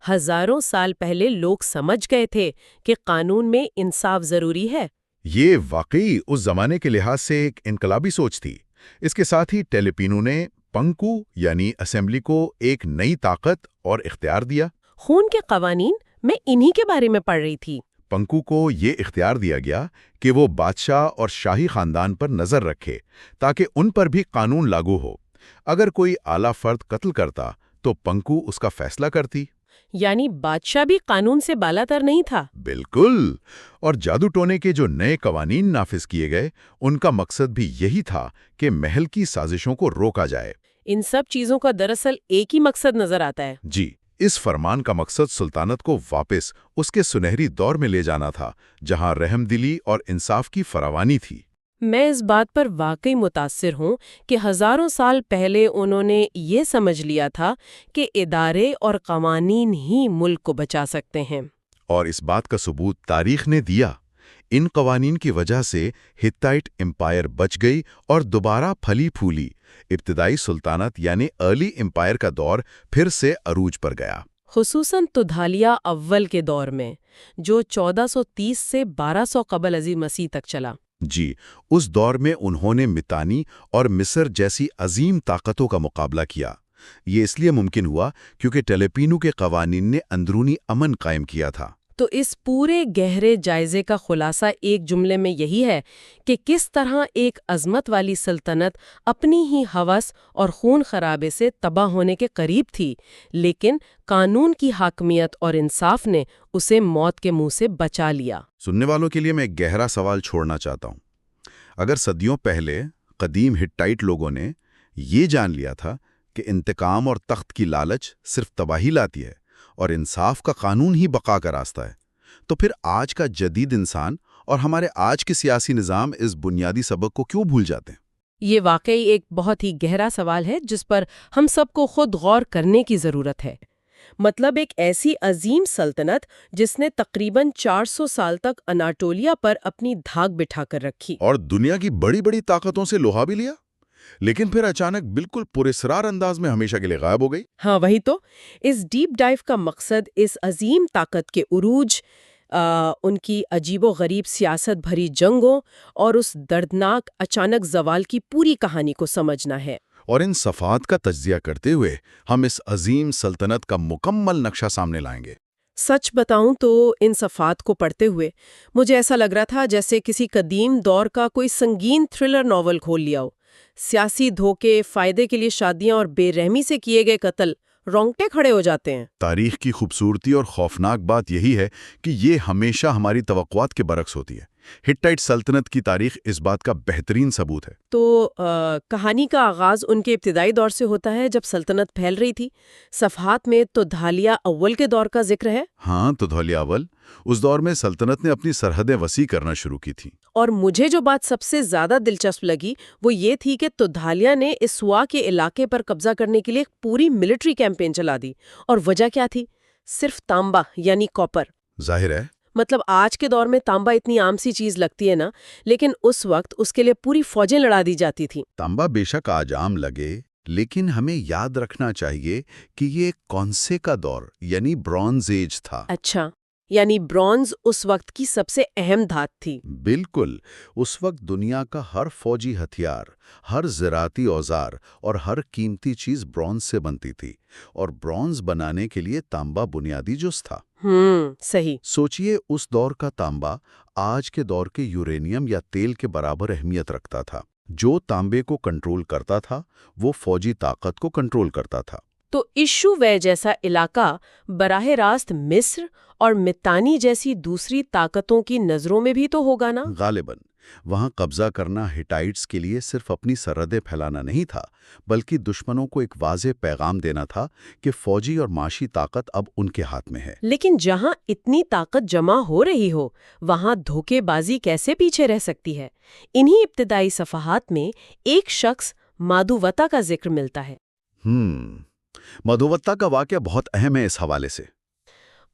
A: ہزاروں سال پہلے لوگ سمجھ گئے تھے کہ قانون میں انصاف ضروری ہے۔
C: یہ واقعی اس زمانے کے لحاظ سے ایک انقلابی سوچ تھی۔ اس کے ساتھ ہی ٹیلیپینو نے پنکو یعنی اسمبلی کو ایک نئی طاقت اور اختیار دیا۔
A: خون کے قوانین، میں انہی کے بارے میں پڑھ رہی تھی۔
C: پنکو کو یہ اختیار دیا گیا کہ وہ بادشاہ اور شاہی خاندان پر نظر رکھے تاکہ ان پر بھی قانون لاگو ہو۔ اگر کوئی اعلیٰ فرد قتل کرتا تو پنکو اس کا فیصلہ کرتی۔
A: یعنی بادشاہ بھی قانون سے بالاتر نہیں تھا؟
C: بالکل۔ اور جادو ٹونے کے جو نئے قوانین نافذ کیے گئے ان کا مقصد بھی یہی تھا کہ محل کی سازشوں کو روکا جائے۔
A: ان سب چیزوں کا دراصل ایک ہی مقصد نظر آتا ہے۔
C: جی، اس فرمان کا مقصد سلطنت کو واپس اس کے سنہری دور میں لے جانا تھا جہاں رحم دلی اور انصاف کی فراوانی تھی۔
A: میں اس بات پر واقعی متاثر ہوں کہ ہزاروں سال پہلے انہوں نے یہ سمجھ لیا تھا کہ ادارے اور قوانین ہی ملک کو بچا سکتے ہیں۔
C: اور اس بات کا ثبوت تاریخ نے دیا۔ ان قوانین کی وجہ سے ہٹائٹ امپائر بچ گئی اور دوبارہ پھلی پھولی۔ ابتدائی سلطنت یعنی ارلی امپائر کا دور پھر سے عروج پر گیا۔
A: خصوصاً تودھالیہ اول کے دور میں، جو 1430 سے 1200 قبل از مسیح تک چلا۔
C: جی، اس دور میں انہوں نے متانی اور مصر جیسی عظیم طاقتوں کا مقابلہ کیا۔ یہ اس لیے ممکن ہوا کیونکہ ٹیلیپینو کے قوانین نے اندرونی امن قائم کیا تھا۔
A: تو اس پورے گہرے جائزے کا خلاصہ ایک جملے میں یہی ہے کہ کس طرح ایک عظمت والی سلطنت اپنی ہی ہوس اور خون خرابے سے تباہ ہونے کے قریب تھی، لیکن قانون کی حاکمیت اور انصاف نے اسے موت کے منہ سے بچا لیا۔
C: سننے والوں کے لیے میں ایک گہرا سوال چھوڑنا چاہتا ہوں۔ اگر صدیوں پہلے قدیم ہٹائٹ لوگوں نے یہ جان لیا تھا کہ انتقام اور تخت کی لالچ صرف تباہی لاتی ہے اور انصاف کا قانون ہی بقا کا راستہ ہے، تو پھر آج کا جدید انسان اور ہمارے آج کے سیاسی نظام اس بنیادی سبق کو کیوں بھول جاتے ہیں؟
A: یہ واقعی ایک بہت ہی گہرا سوال ہے جس پر ہم سب کو خود غور کرنے کی ضرورت ہے۔ مطلب ایک ایسی عظیم سلطنت جس نے تقریباً 400 سال تک اناٹولیا پر اپنی دھاک بٹھا کر رکھی
C: اور دنیا کی بڑی بڑی طاقتوں سے لوہا بھی لیا، لیکن پھر اچانک بالکل پراسرار انداز میں ہمیشہ کے لیے غائب ہو گئی۔
A: ہاں وہی تو، اس ڈیپ ڈائیو کا مقصد اس عظیم طاقت کے عروج، ان کی عجیب و غریب سیاست بھری جنگوں اور اس دردناک اچانک زوال کی پوری کہانی کو سمجھنا ہے۔
C: اور ان صفحات کا تجزیہ کرتے ہوئے ہم اس عظیم سلطنت کا مکمل نقشہ سامنے لائیں گے۔
A: سچ بتاؤں تو ان صفحات کو پڑھتے ہوئے مجھے ایسا لگ رہا تھا جیسے کسی قدیم دور کا کوئی سنگین تھرلر ناول کھول لیا ہو۔ سیاسی دھوکے، فائدے کے لیے شادیاں اور بے رحمی سے کیے گئے قتل، رونگٹے کھڑے ہو جاتے ہیں۔
C: تاریخ کی خوبصورتی اور خوفناک بات یہی ہے کہ یہ ہمیشہ ہماری توقعات کے برعکس ہوتی ہے۔ ہٹائٹ سلطنت کی تاریخ اس بات کا بہترین ثبوت ہے۔
A: تو کہانی کا آغاز ان کے ابتدائی دور سے ہوتا ہے جب سلطنت پھیل رہی تھی۔ صفحات میں تودھالیہ اول کے دور کا ذکر ہے۔
C: ہاں، تودھالیہ اول، اس دور میں سلطنت نے اپنی سرحدیں وسیع کرنا شروع کی تھیں۔
A: اور مجھے جو بات سب سے زیادہ دلچسپ لگی وہ یہ تھی کہ تودھالیہ نے اسوا کے علاقے پر قبضہ کرنے کے لیے ایک پوری ملٹری کیمپین چلا دی۔ اور وجہ کیا تھی؟ صرف تانبا یعنی کاپر۔
C: ظاہر ہے۔
A: مطلب آج کے دور میں تانبا اتنی عام سی چیز لگتی ہے نا، لیکن اس وقت اس کے لیے پوری فوجیں لڑا دی جاتی تھیں۔
C: تانبا بے شک آج عام لگے، لیکن ہمیں یاد رکھنا چاہیے کہ یہ کون سے کا دور یعنی برونز ایج تھا۔
A: اچھا، یعنی برونز اس وقت کی سب سے اہم دھات تھی۔
C: بالکل۔ اس وقت دنیا کا ہر فوجی ہتھیار، ہر زراعتی اوزار اور ہر قیمتی چیز برونز سے بنتی تھی، اور برونز بنانے کے لیے تانبا بنیادی جز تھا۔
A: صحیح۔
C: سوچئے اس دور کا تانبا آج کے دور کے یورینیم یا تیل کے برابر اہمیت رکھتا تھا۔ جو تانبے کو کنٹرول کرتا تھا وہ فوجی طاقت کو کنٹرول کرتا تھا۔
A: تو ایشو وے جیسا علاقہ براہ راست مصر اور متانی جیسی دوسری طاقتوں کی نظروں میں بھی تو ہوگا نا؟
C: غالباً وہاں قبضہ کرنا ہٹائٹس کے لیے صرف اپنی سرحدیں پھیلانا نہیں تھا، بلکہ دشمنوں کو ایک واضح پیغام دینا تھا کہ فوجی اور معاشی طاقت اب ان کے ہاتھ میں ہے۔
A: لیکن جہاں اتنی طاقت جمع ہو رہی ہو وہاں دھوکے بازی کیسے پیچھے رہ سکتی ہے؟ انہی ابتدائی صفحات میں ایک شخص مادھوتا کا ذکر ملتا ہے۔
C: مادھوتا کا واقعہ بہت اہم ہے اس حوالے سے۔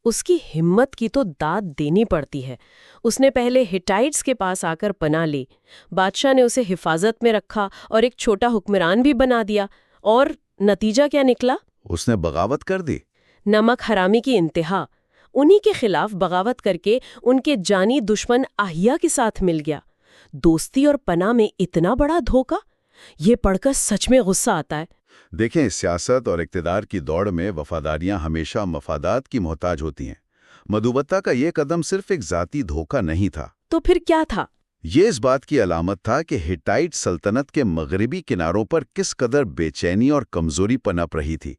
A: اس کی ہمت کی تو داد دینی پڑتی ہے۔ اس نے پہلے ہٹائٹس کے پاس آ کر پناہ لی، بادشاہ نے اسے حفاظت میں رکھا اور ایک چھوٹا حکمران بھی بنا دیا، اور نتیجہ کیا نکلا؟
C: اس نے بغاوت کر دی۔
A: نمک حرامی کی انتہا، انہی کے خلاف بغاوت کر کے ان کے جانی دشمن احیا کے ساتھ مل گیا۔ دوستی اور پناہ میں اتنا بڑا دھوکہ، یہ پڑھ کر سچ میں غصہ آتا ہے۔
B: دیکھیں، سیاست اور اقتدار کی دوڑ میں وفاداریاں ہمیشہ مفادات کی محتاج ہوتی ہیں۔ مدھوبتا کا یہ قدم صرف ایک ذاتی دھوکہ نہیں تھا،
A: تو پھر کیا تھا؟
B: یہ اس بات کی علامت تھا کہ ہٹائٹ سلطنت کے مغربی کناروں پر کس قدر بے چینی اور کمزوری پنپ رہی تھی،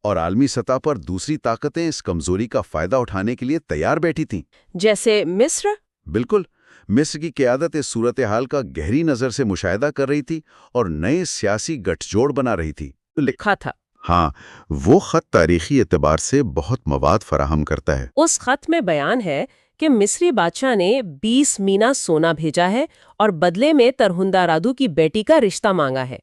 B: اور عالمی سطح پر دوسری طاقتیں اس کمزوری کا فائدہ اٹھانے کے لیے تیار بیٹھی تھیں۔
A: جیسے مصر؟
B: بالکل، مصر کی قیادت اس صورتحال کا گہری نظر سے مشاہدہ کر رہی تھی اور نئے سیاسی گٹھ جوڑ بنا رہی تھی۔
A: لکھا تھا۔
B: ہاں، وہ خط تاریخی اعتبار سے بہت مواد فراہم کرتا ہے۔
A: اس خط میں بیان ہے کہ مصری بادشاہ نے 20 مینا سونا بھیجا ہے اور بدلے میں ترہندہ رادو کی بیٹی کا رشتہ مانگا ہے۔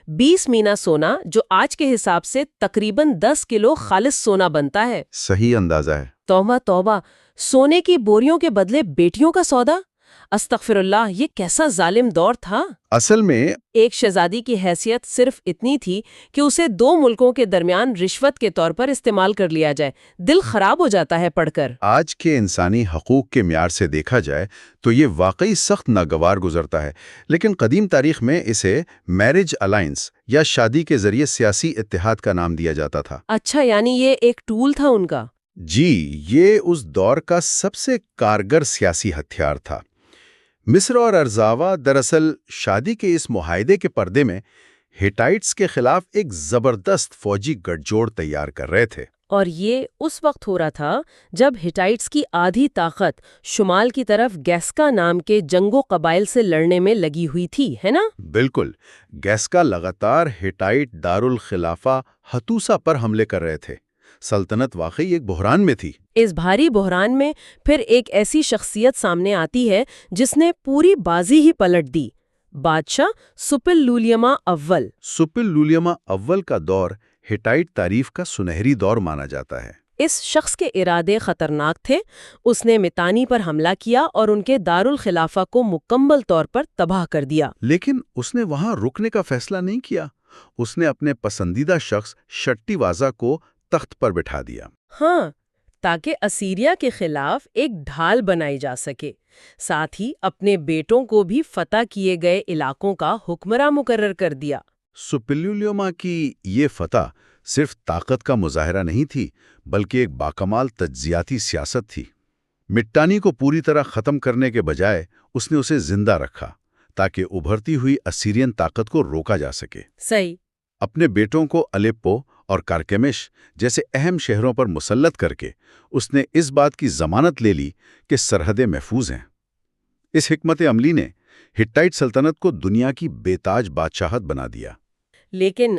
A: 20 مینا سونا جو آج کے حساب سے تقریباً 10 کلو خالص سونا بنتا ہے۔
B: صحیح اندازہ ہے۔
A: توبہ توبہ، سونے کی بوریوں کے بدلے بیٹیوں کا سودا! استغفر اللہ، یہ کیسا ظالم دور تھا!
B: اصل میں
A: ایک شہزادی کی حیثیت صرف اتنی تھی کہ اسے 2 ملکوں کے درمیان رشوت کے طور پر استعمال کر لیا جائے۔ دل خراب ہو جاتا ہے پڑھ کر۔
B: آج کے انسانی حقوق کے معیار سے دیکھا جائے تو یہ واقعی سخت ناگوار گزرتا ہے، لیکن قدیم تاریخ میں اسے میرج الائنس یا شادی کے ذریعے سیاسی اتحاد کا نام دیا جاتا تھا۔
A: اچھا، یعنی یہ ایک ٹول تھا ان کا؟
B: جی، یہ اس دور کا سب سے کارگر سیاسی ہتھیار تھا۔ مصر اور ارزاوا دراصل شادی کے اس معاہدے کے پردے میں ہٹائٹس کے خلاف ایک زبردست فوجی گٹھ جوڑ تیار کر رہے تھے۔
A: اور یہ اس وقت ہو رہا تھا جب ہٹائٹس کی آدھی طاقت شمال کی طرف گیسکا نام کے جنگو قبائل سے لڑنے میں لگی ہوئی تھی، ہے نا؟
B: بالکل، گیسکا لگاتار ہٹائٹ دارالخلافہ ہتوسا پر حملے کر رہے تھے۔ سلطنت واقعی ایک بحران میں تھی۔
A: اس بھاری بحران میں پھر ایک ایسی شخصیت سامنے آتی ہے جس نے پوری بازی ہی پلٹ دی، بادشاہ سپیلولیما اول۔
B: سپیلولیما اول کا دور ہٹائٹ تاریخ کا سنہری دور مانا جاتا ہے۔
A: اس شخص کے ارادے خطرناک تھے۔ اس نے متانی پر حملہ کیا اور ان کے دارالخلافہ کو مکمل طور پر تباہ کر دیا۔
B: لیکن اس نے وہاں رکنے کا فیصلہ نہیں کیا۔ اس نے اپنے پسندیدہ شخص شٹی وازا کو تخت پر بٹھا دیا۔
A: ہاں، تاکہ اسیریا کے خلاف ایک ڈھال بنائی جا سکے، ساتھ ہی اپنے بیٹوں کو بھی فتح کیے گئے علاقوں کا حکمراں مقرر کر دیا۔
B: سپیلولیما کی یہ فتح صرف طاقت کا مظاہرہ نہیں تھی، بلکہ ایک باکمال تجزیاتی سیاست تھی۔ مٹانی کو پوری طرح ختم کرنے کے بجائے اس نے اسے زندہ رکھا تاکہ ابھرتی ہوئی اسیرین طاقت کو روکا جا سکے۔
A: صحیح۔
B: اپنے بیٹوں کو الیپو اور کارکیمش جیسے اہم شہروں پر مسلط کر کے اس نے اس بات کی ضمانت لے لی کہ سرحدیں محفوظ ہیں۔ اس حکمت عملی نے ہٹائٹ سلطنت کو دنیا کی بے تاج بادشاہت بنا دیا۔
A: لیکن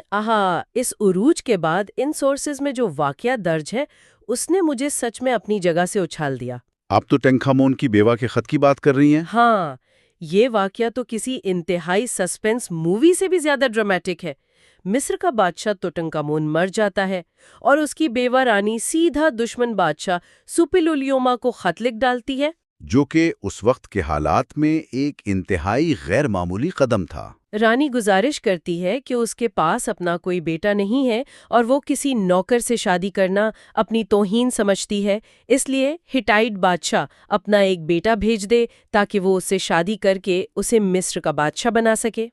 A: اس عروج کے بعد ان سورسز میں جو واقعہ درج ہے اس نے مجھے سچ میں اپنی جگہ سے اچھال دیا۔
B: آپ تو ٹینکھامون کی بیوہ کے خط کی بات کر رہی ہیں؟
A: ہاں، یہ واقعہ تو کسی انتہائی سسپنس مووی سے بھی زیادہ ڈرامٹک ہے۔ مصر کا بادشاہ توٹنکامون مر جاتا ہے اور اس کی بیوہ رانی سیدھا دشمن بادشاہ سپیلولیوما کو خط لکھ ڈالتی ہے،
B: جو کہ اس وقت کے حالات میں ایک انتہائی غیر معمولی قدم تھا۔
A: رانی گزارش کرتی ہے کہ اس کے پاس اپنا کوئی بیٹا نہیں ہے اور وہ کسی نوکر سے شادی کرنا اپنی توہین سمجھتی ہے، اس لیے ہٹائٹ بادشاہ اپنا ایک بیٹا بھیج دے تاکہ وہ اس سے شادی کر کے اسے مصر کا بادشاہ بنا سکے۔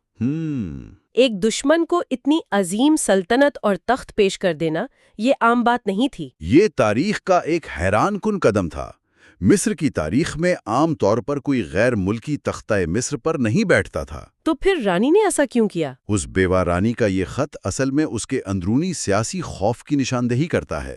A: ایک دشمن کو اتنی عظیم سلطنت اور تخت پیش کر دینا یہ عام بات نہیں تھی۔
B: یہ تاریخ کا ایک حیران کن قدم تھا۔ مصر کی تاریخ میں عام طور پر کوئی غیر ملکی تختہ مصر پر نہیں بیٹھتا تھا۔
A: تو پھر رانی نے ایسا کیوں کیا؟
B: اس بیوہ رانی کا یہ خط اصل میں اس کے اندرونی سیاسی خوف کی نشاندہی کرتا ہے۔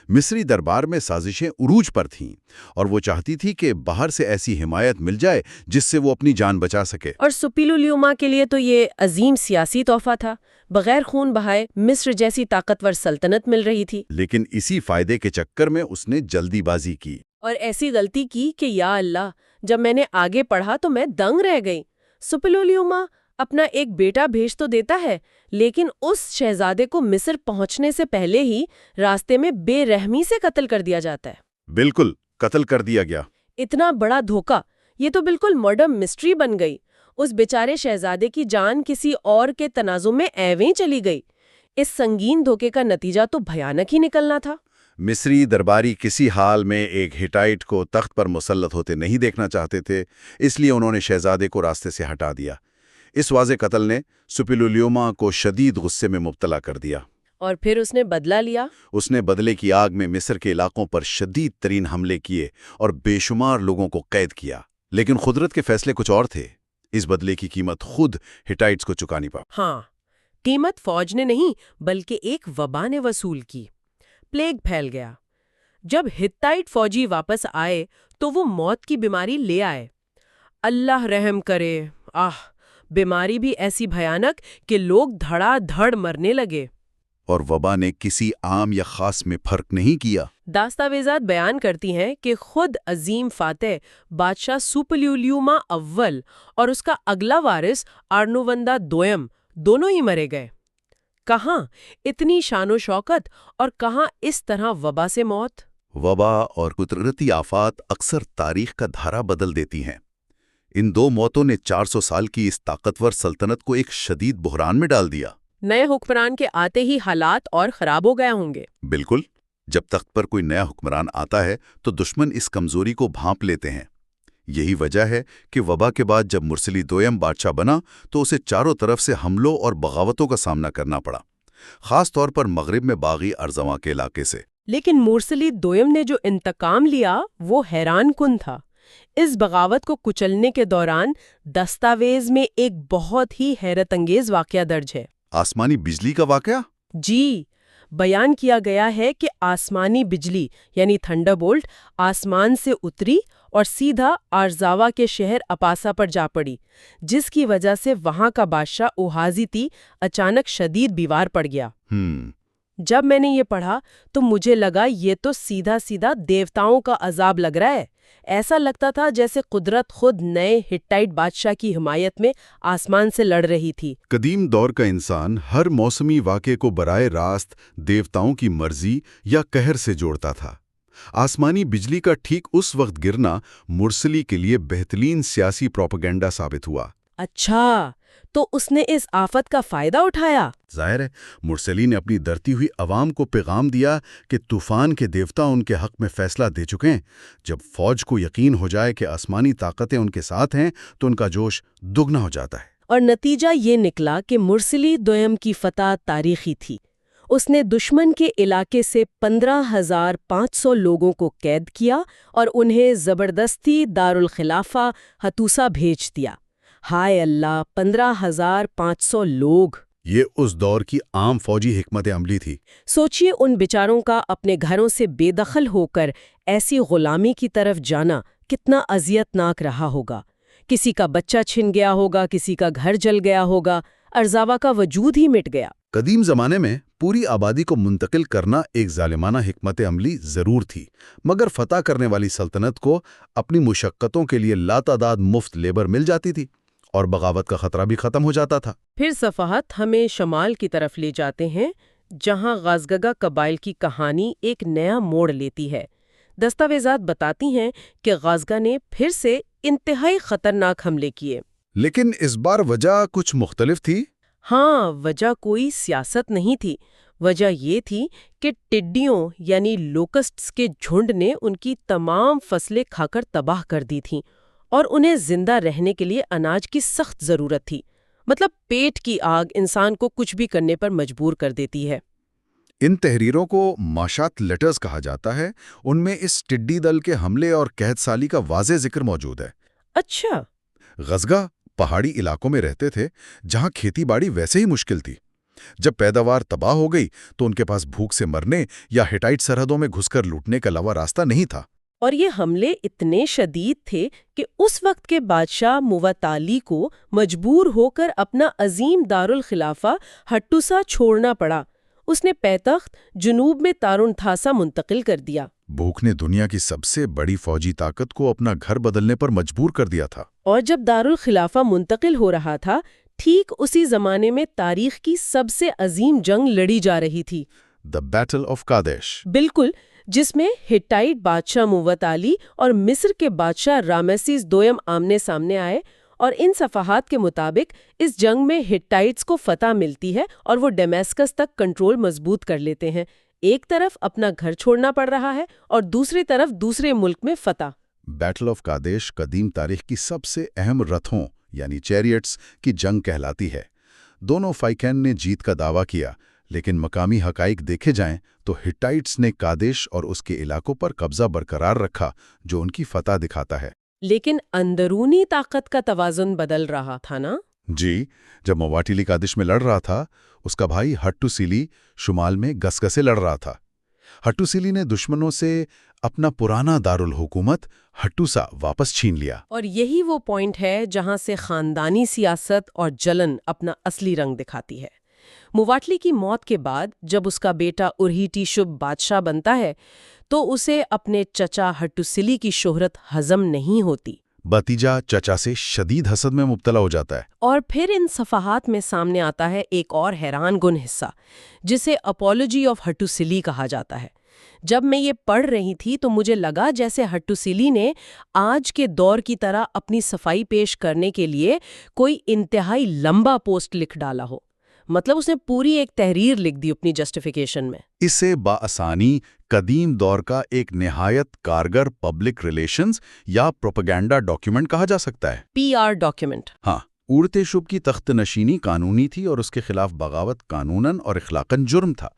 B: مصری دربار میں سازشیں عروج پر تھیں اور وہ چاہتی تھی کہ باہر سے ایسی حمایت مل جائے جس سے وہ اپنی جان بچا سکے۔
A: اور سپیلولیوما کے لیے تو یہ عظیم سیاسی تحفہ تھا، بغیر خون بہائے مصر جیسی طاقتور سلطنت مل رہی تھی۔
B: لیکن اسی فائدے کے چکر میں اس نے جلدی بازی کی
A: اور ایسی غلطی کی کہ یا اللہ، جب میں نے آگے پڑھا تو میں دنگ رہ گئی۔ سپیلولیوما اپنا ایک بیٹا بھیج تو دیتا ہے، لیکن اس شہزادے کو مصر پہنچنے سے پہلے ہی راستے میں بے رحمی سے قتل کر دیا جاتا ہے۔
B: بالکل، قتل کر دیا گیا۔
A: اتنا بڑا دھوکہ، یہ تو بالکل مرڈر مسٹری بن گئی۔ اس بیچارے شہزادے کی جان کسی اور کے تنازع میں ایویں چلی گئی۔ اس سنگین دھوکے کا نتیجہ تو بھیانک ہی نکلنا تھا۔
C: مصری درباری کسی حال میں ایک ہٹائٹ کو تخت پر مسلط ہوتے نہیں دیکھنا چاہتے تھے، اس لیے انہوں نے شہزادے کو راستے سے ہٹا دیا۔ اس واضح قتل نے سپیلولیوما کو شدید غصے میں مبتلا کر دیا۔
A: اور پھر اس نے بدلہ لیا؟
C: اس نے بدلے کی آگ میں مصر کے علاقوں پر شدید ترین حملے کیے اور بے شمار لوگوں کو قید کیا، لیکن قدرت کے فیصلے کچھ اور تھے۔ اس بدلے کی قیمت خود ہٹائٹس کو چکانی پڑی۔
A: ہاں، قیمت فوج نے نہیں بلکہ ایک وبا نے وصول کی۔ پلیگ پھیل گیا۔ جب ہٹائٹ فوجی واپس آئے تو وہ موت کی بیماری لے آئے۔ اللہ رحم کرے، بیماری بھی ایسی بھیانک کہ لوگ دھڑا دھڑ مرنے لگے۔
C: اور وبا نے کسی عام یا خاص میں فرق نہیں کیا۔
A: دستاویزات بیان کرتی ہیں کہ خود عظیم فاتح بادشاہ سپیلولیوما اول اور اس کا اگلا وارث آرنووندا دوئم دونوں ہی مرے گئے۔ کہاں اتنی شان و شوکت اور کہاں اس طرح وبا سے موت؟
C: وبا اور قدرتی آفات اکثر تاریخ کا دھارا بدل دیتی ہیں۔ ان دو موتوں نے 400 سال کی اس طاقتور سلطنت کو ایک شدید بحران میں ڈال دیا۔
A: نئے حکمران کے آتے ہی حالات اور خراب ہو گئے ہوں گے۔
C: بالکل، جب تخت پر کوئی نیا حکمران آتا ہے تو دشمن اس کمزوری کو بھانپ لیتے ہیں۔ یہی وجہ ہے کہ وبا کے بعد جب مرسلی دوئم بادشاہ بنا تو اسے چاروں طرف سے حملوں اور بغاوتوں کا سامنا کرنا پڑا، خاص طور پر مغرب میں باغی ارزواں کے علاقے سے۔
A: لیکن مرسلی دوئم نے جو انتقام لیا وہ حیران کن تھا۔ اس بغاوت کو کچلنے کے دوران دستاویز میں ایک بہت ہی حیرت انگیز واقعہ درج ہے۔
C: آسمانی بجلی کا واقعہ؟
A: جی، بیان کیا گیا ہے کہ آسمانی بجلی یعنی تھنڈر بولٹ آسمان سے اتری اور سیدھا آرزاوا کے شہر اپاسا پر جا پڑی، جس کی وجہ سے وہاں کا بادشاہ اوہازیتی اچانک شدید بیمار پڑ گیا۔ جب میں نے یہ پڑھا تو مجھے لگا یہ تو سیدھا سیدھا دیوتاؤں کا عذاب لگ رہا ہے۔ ایسا لگتا تھا جیسے قدرت خود نئے ہٹائٹ بادشاہ کی حمایت میں آسمان سے لڑ رہی تھی۔
B: قدیم دور کا انسان ہر موسمی واقعے کو براہ راست دیوتاؤں کی مرضی یا قہر سے جوڑتا تھا۔ آسمانی بجلی کا ٹھیک اس وقت گرنا مرسلی کے لیے بہترین سیاسی پروپیگنڈا ثابت ہوا۔
A: اچھا، تو اس نے اس آفت کا فائدہ اٹھایا؟
B: ظاہر ہے، مرسلی نے اپنی ڈرتی ہوئی عوام کو پیغام دیا کہ طوفان کے دیوتا ان کے حق میں فیصلہ دے چکے ہیں۔ جب فوج کو یقین ہو جائے کہ آسمانی طاقتیں ان کے ساتھ ہیں تو ان کا جوش دگنا ہو جاتا ہے۔
A: اور نتیجہ یہ نکلا کہ مرسلی دوئم کی فتح تاریخی تھی۔ اس نے دشمن کے علاقے سے 15,500 لوگوں کو قید کیا اور انہیں زبردستی دارالخلافہ ہتوسا بھیج دیا۔ ہائے اللہ، 15,500 لوگ!
B: یہ اس دور کی عام فوجی حکمت عملی تھی۔
A: سوچئے ان بیچاروں کا اپنے گھروں سے بے دخل ہو کر ایسی غلامی کی طرف جانا کتنا اذیت ناک رہا ہوگا۔ کسی کا بچہ چھن گیا ہوگا، کسی کا گھر جل گیا ہوگا، ارزاوا کا وجود ہی مٹ گیا۔
B: قدیم زمانے میں پوری آبادی کو منتقل کرنا ایک ظالمانہ حکمت عملی ضرور تھی، مگر فتح کرنے والی سلطنت کو اپنی مشقتوں کے لیے لاتعداد مفت لیبر مل جاتی تھی اور بغاوت کا خطرہ بھی ختم ہو جاتا تھا۔
A: پھر صفحات ہمیں شمال کی طرف لے جاتے ہیں، جہاں غازگگا قبائل کی کہانی ایک نیا موڑ لیتی ہے۔ دستاویزات بتاتی ہیں کہ غازگا نے پھر سے انتہائی خطرناک حملے کیے۔
B: لیکن اس بار وجہ کچھ مختلف تھی۔
A: ہاں، وجہ کوئی سیاست نہیں تھی۔ وجہ یہ تھی کہ ٹڈیوں یعنی لوکسٹس کے جھنڈ نے ان کی تمام فصلیں کھا کر تباہ کر دی تھیں اور انہیں زندہ رہنے کے لیے اناج کی سخت ضرورت تھی۔ مطلب پیٹ کی آگ انسان کو کچھ بھی کرنے پر مجبور کر دیتی ہے۔
B: ان تحریروں کو ماشات لیٹرز کہا جاتا ہے۔ ان میں اس ٹڈی دل کے حملے اور قحط سالی کا واضح ذکر موجود ہے۔
A: اچھا،
B: غزگا پہاڑی علاقوں میں رہتے تھے جہاں کھیتی باڑی ویسے ہی مشکل تھی۔ جب پیداوار تباہ ہو گئی تو ان کے پاس بھوک سے مرنے یا ہٹائٹ سرحدوں میں گھس کر لوٹنے کے علاوہ راستہ نہیں تھا۔
A: اور یہ حملے اتنے شدید تھے کہ اس وقت کے بادشاہ مواتالی کو مجبور ہو کر اپنا عظیم دارالخلافہ ہٹوسا چھوڑنا پڑا۔ اس نے پایتخت جنوب میں تارونتھاسا منتقل کر دیا۔
B: بھوک نے دنیا کی سب سے بڑی فوجی طاقت کو اپنا گھر بدلنے پر مجبور کر دیا تھا۔
A: اور جب دارالخلافہ منتقل ہو رہا تھا، ٹھیک اسی زمانے میں تاریخ کی سب سے عظیم جنگ لڑی جا رہی تھی،
B: دی بیٹل آف قادش۔
A: بالکل، جس میں ہٹائٹ بادشاہ مواتالی اور مصر کے بادشاہ رامسیس دوئم آمنے سامنے آئے، اور ان صفحات کے مطابق اس جنگ میں ہٹائٹس کو فتح ملتی ہے اور وہ ڈیمیسکس تک کنٹرول مضبوط کر لیتے ہیں۔ ایک طرف اپنا گھر چھوڑنا پڑ رہا ہے اور دوسری طرف دوسرے ملک میں فتح۔
C: بیٹل آف قادش قدیم تاریخ کی سب سے اہم رتھوں یعنی چیریٹس کی جنگ کہلاتی ہے۔ دونوں فائیکین نے جیت کا دعویٰ کیا، لیکن مقامی حقائق دیکھے جائیں تو ہٹائٹس نے قادش اور اس کے علاقوں پر قبضہ برقرار رکھا، جو ان کی فتح دکھاتا ہے۔
A: لیکن اندرونی طاقت کا توازن بدل رہا تھا نا؟
C: جی، جب مواتیلی قادش میں لڑ رہا تھا، اس کا بھائی ہٹو سیلی شمال میں گسگسے سے لڑ رہا تھا۔ ہٹو سیلی نے دشمنوں سے اپنا پرانا دارالحکومت ہٹوسا واپس چھین لیا۔
A: اور یہی وہ پوائنٹ ہے جہاں سے خاندانی سیاست اور جلن اپنا اصلی رنگ دکھاتی ہے۔ موواٹلی کی موت کے بعد جب اس کا بیٹا ارہیٹی شب بادشاہ بنتا ہے تو اسے اپنے چچا ہٹوسیلی کی شہرت ہضم نہیں ہوتی۔
C: بھتیجا چچا سے شدید حسد میں مبتلا ہو جاتا ہے۔
A: اور پھر ان صفحات میں سامنے آتا ہے ایک اور حیران کن حصہ، جسے اپولوجی آف ہٹوسیلی کہا جاتا ہے۔ جب میں یہ پڑھ رہی تھی تو مجھے لگا جیسے ہٹوسیلی نے آج کے دور کی طرح اپنی صفائی پیش کرنے کے لیے کوئی انتہائی لمبا پوسٹ لکھ ڈالا ہو۔ مطلب اس نے پوری ایک تحریر لکھ دی اپنی جسٹیفیکیشن میں۔
C: اسے بآسانی قدیم دور کا ایک نہایت کارگر پبلک ریلیشنز یا پروپیگنڈا ڈاکیومنٹ کہا جا سکتا ہے۔
A: PR document.
C: ہاں، اورتے شب کی تخت نشینی قانونی تھی اور اس کے خلاف بغاوت قانوناً اور اخلاقاً جرم تھا۔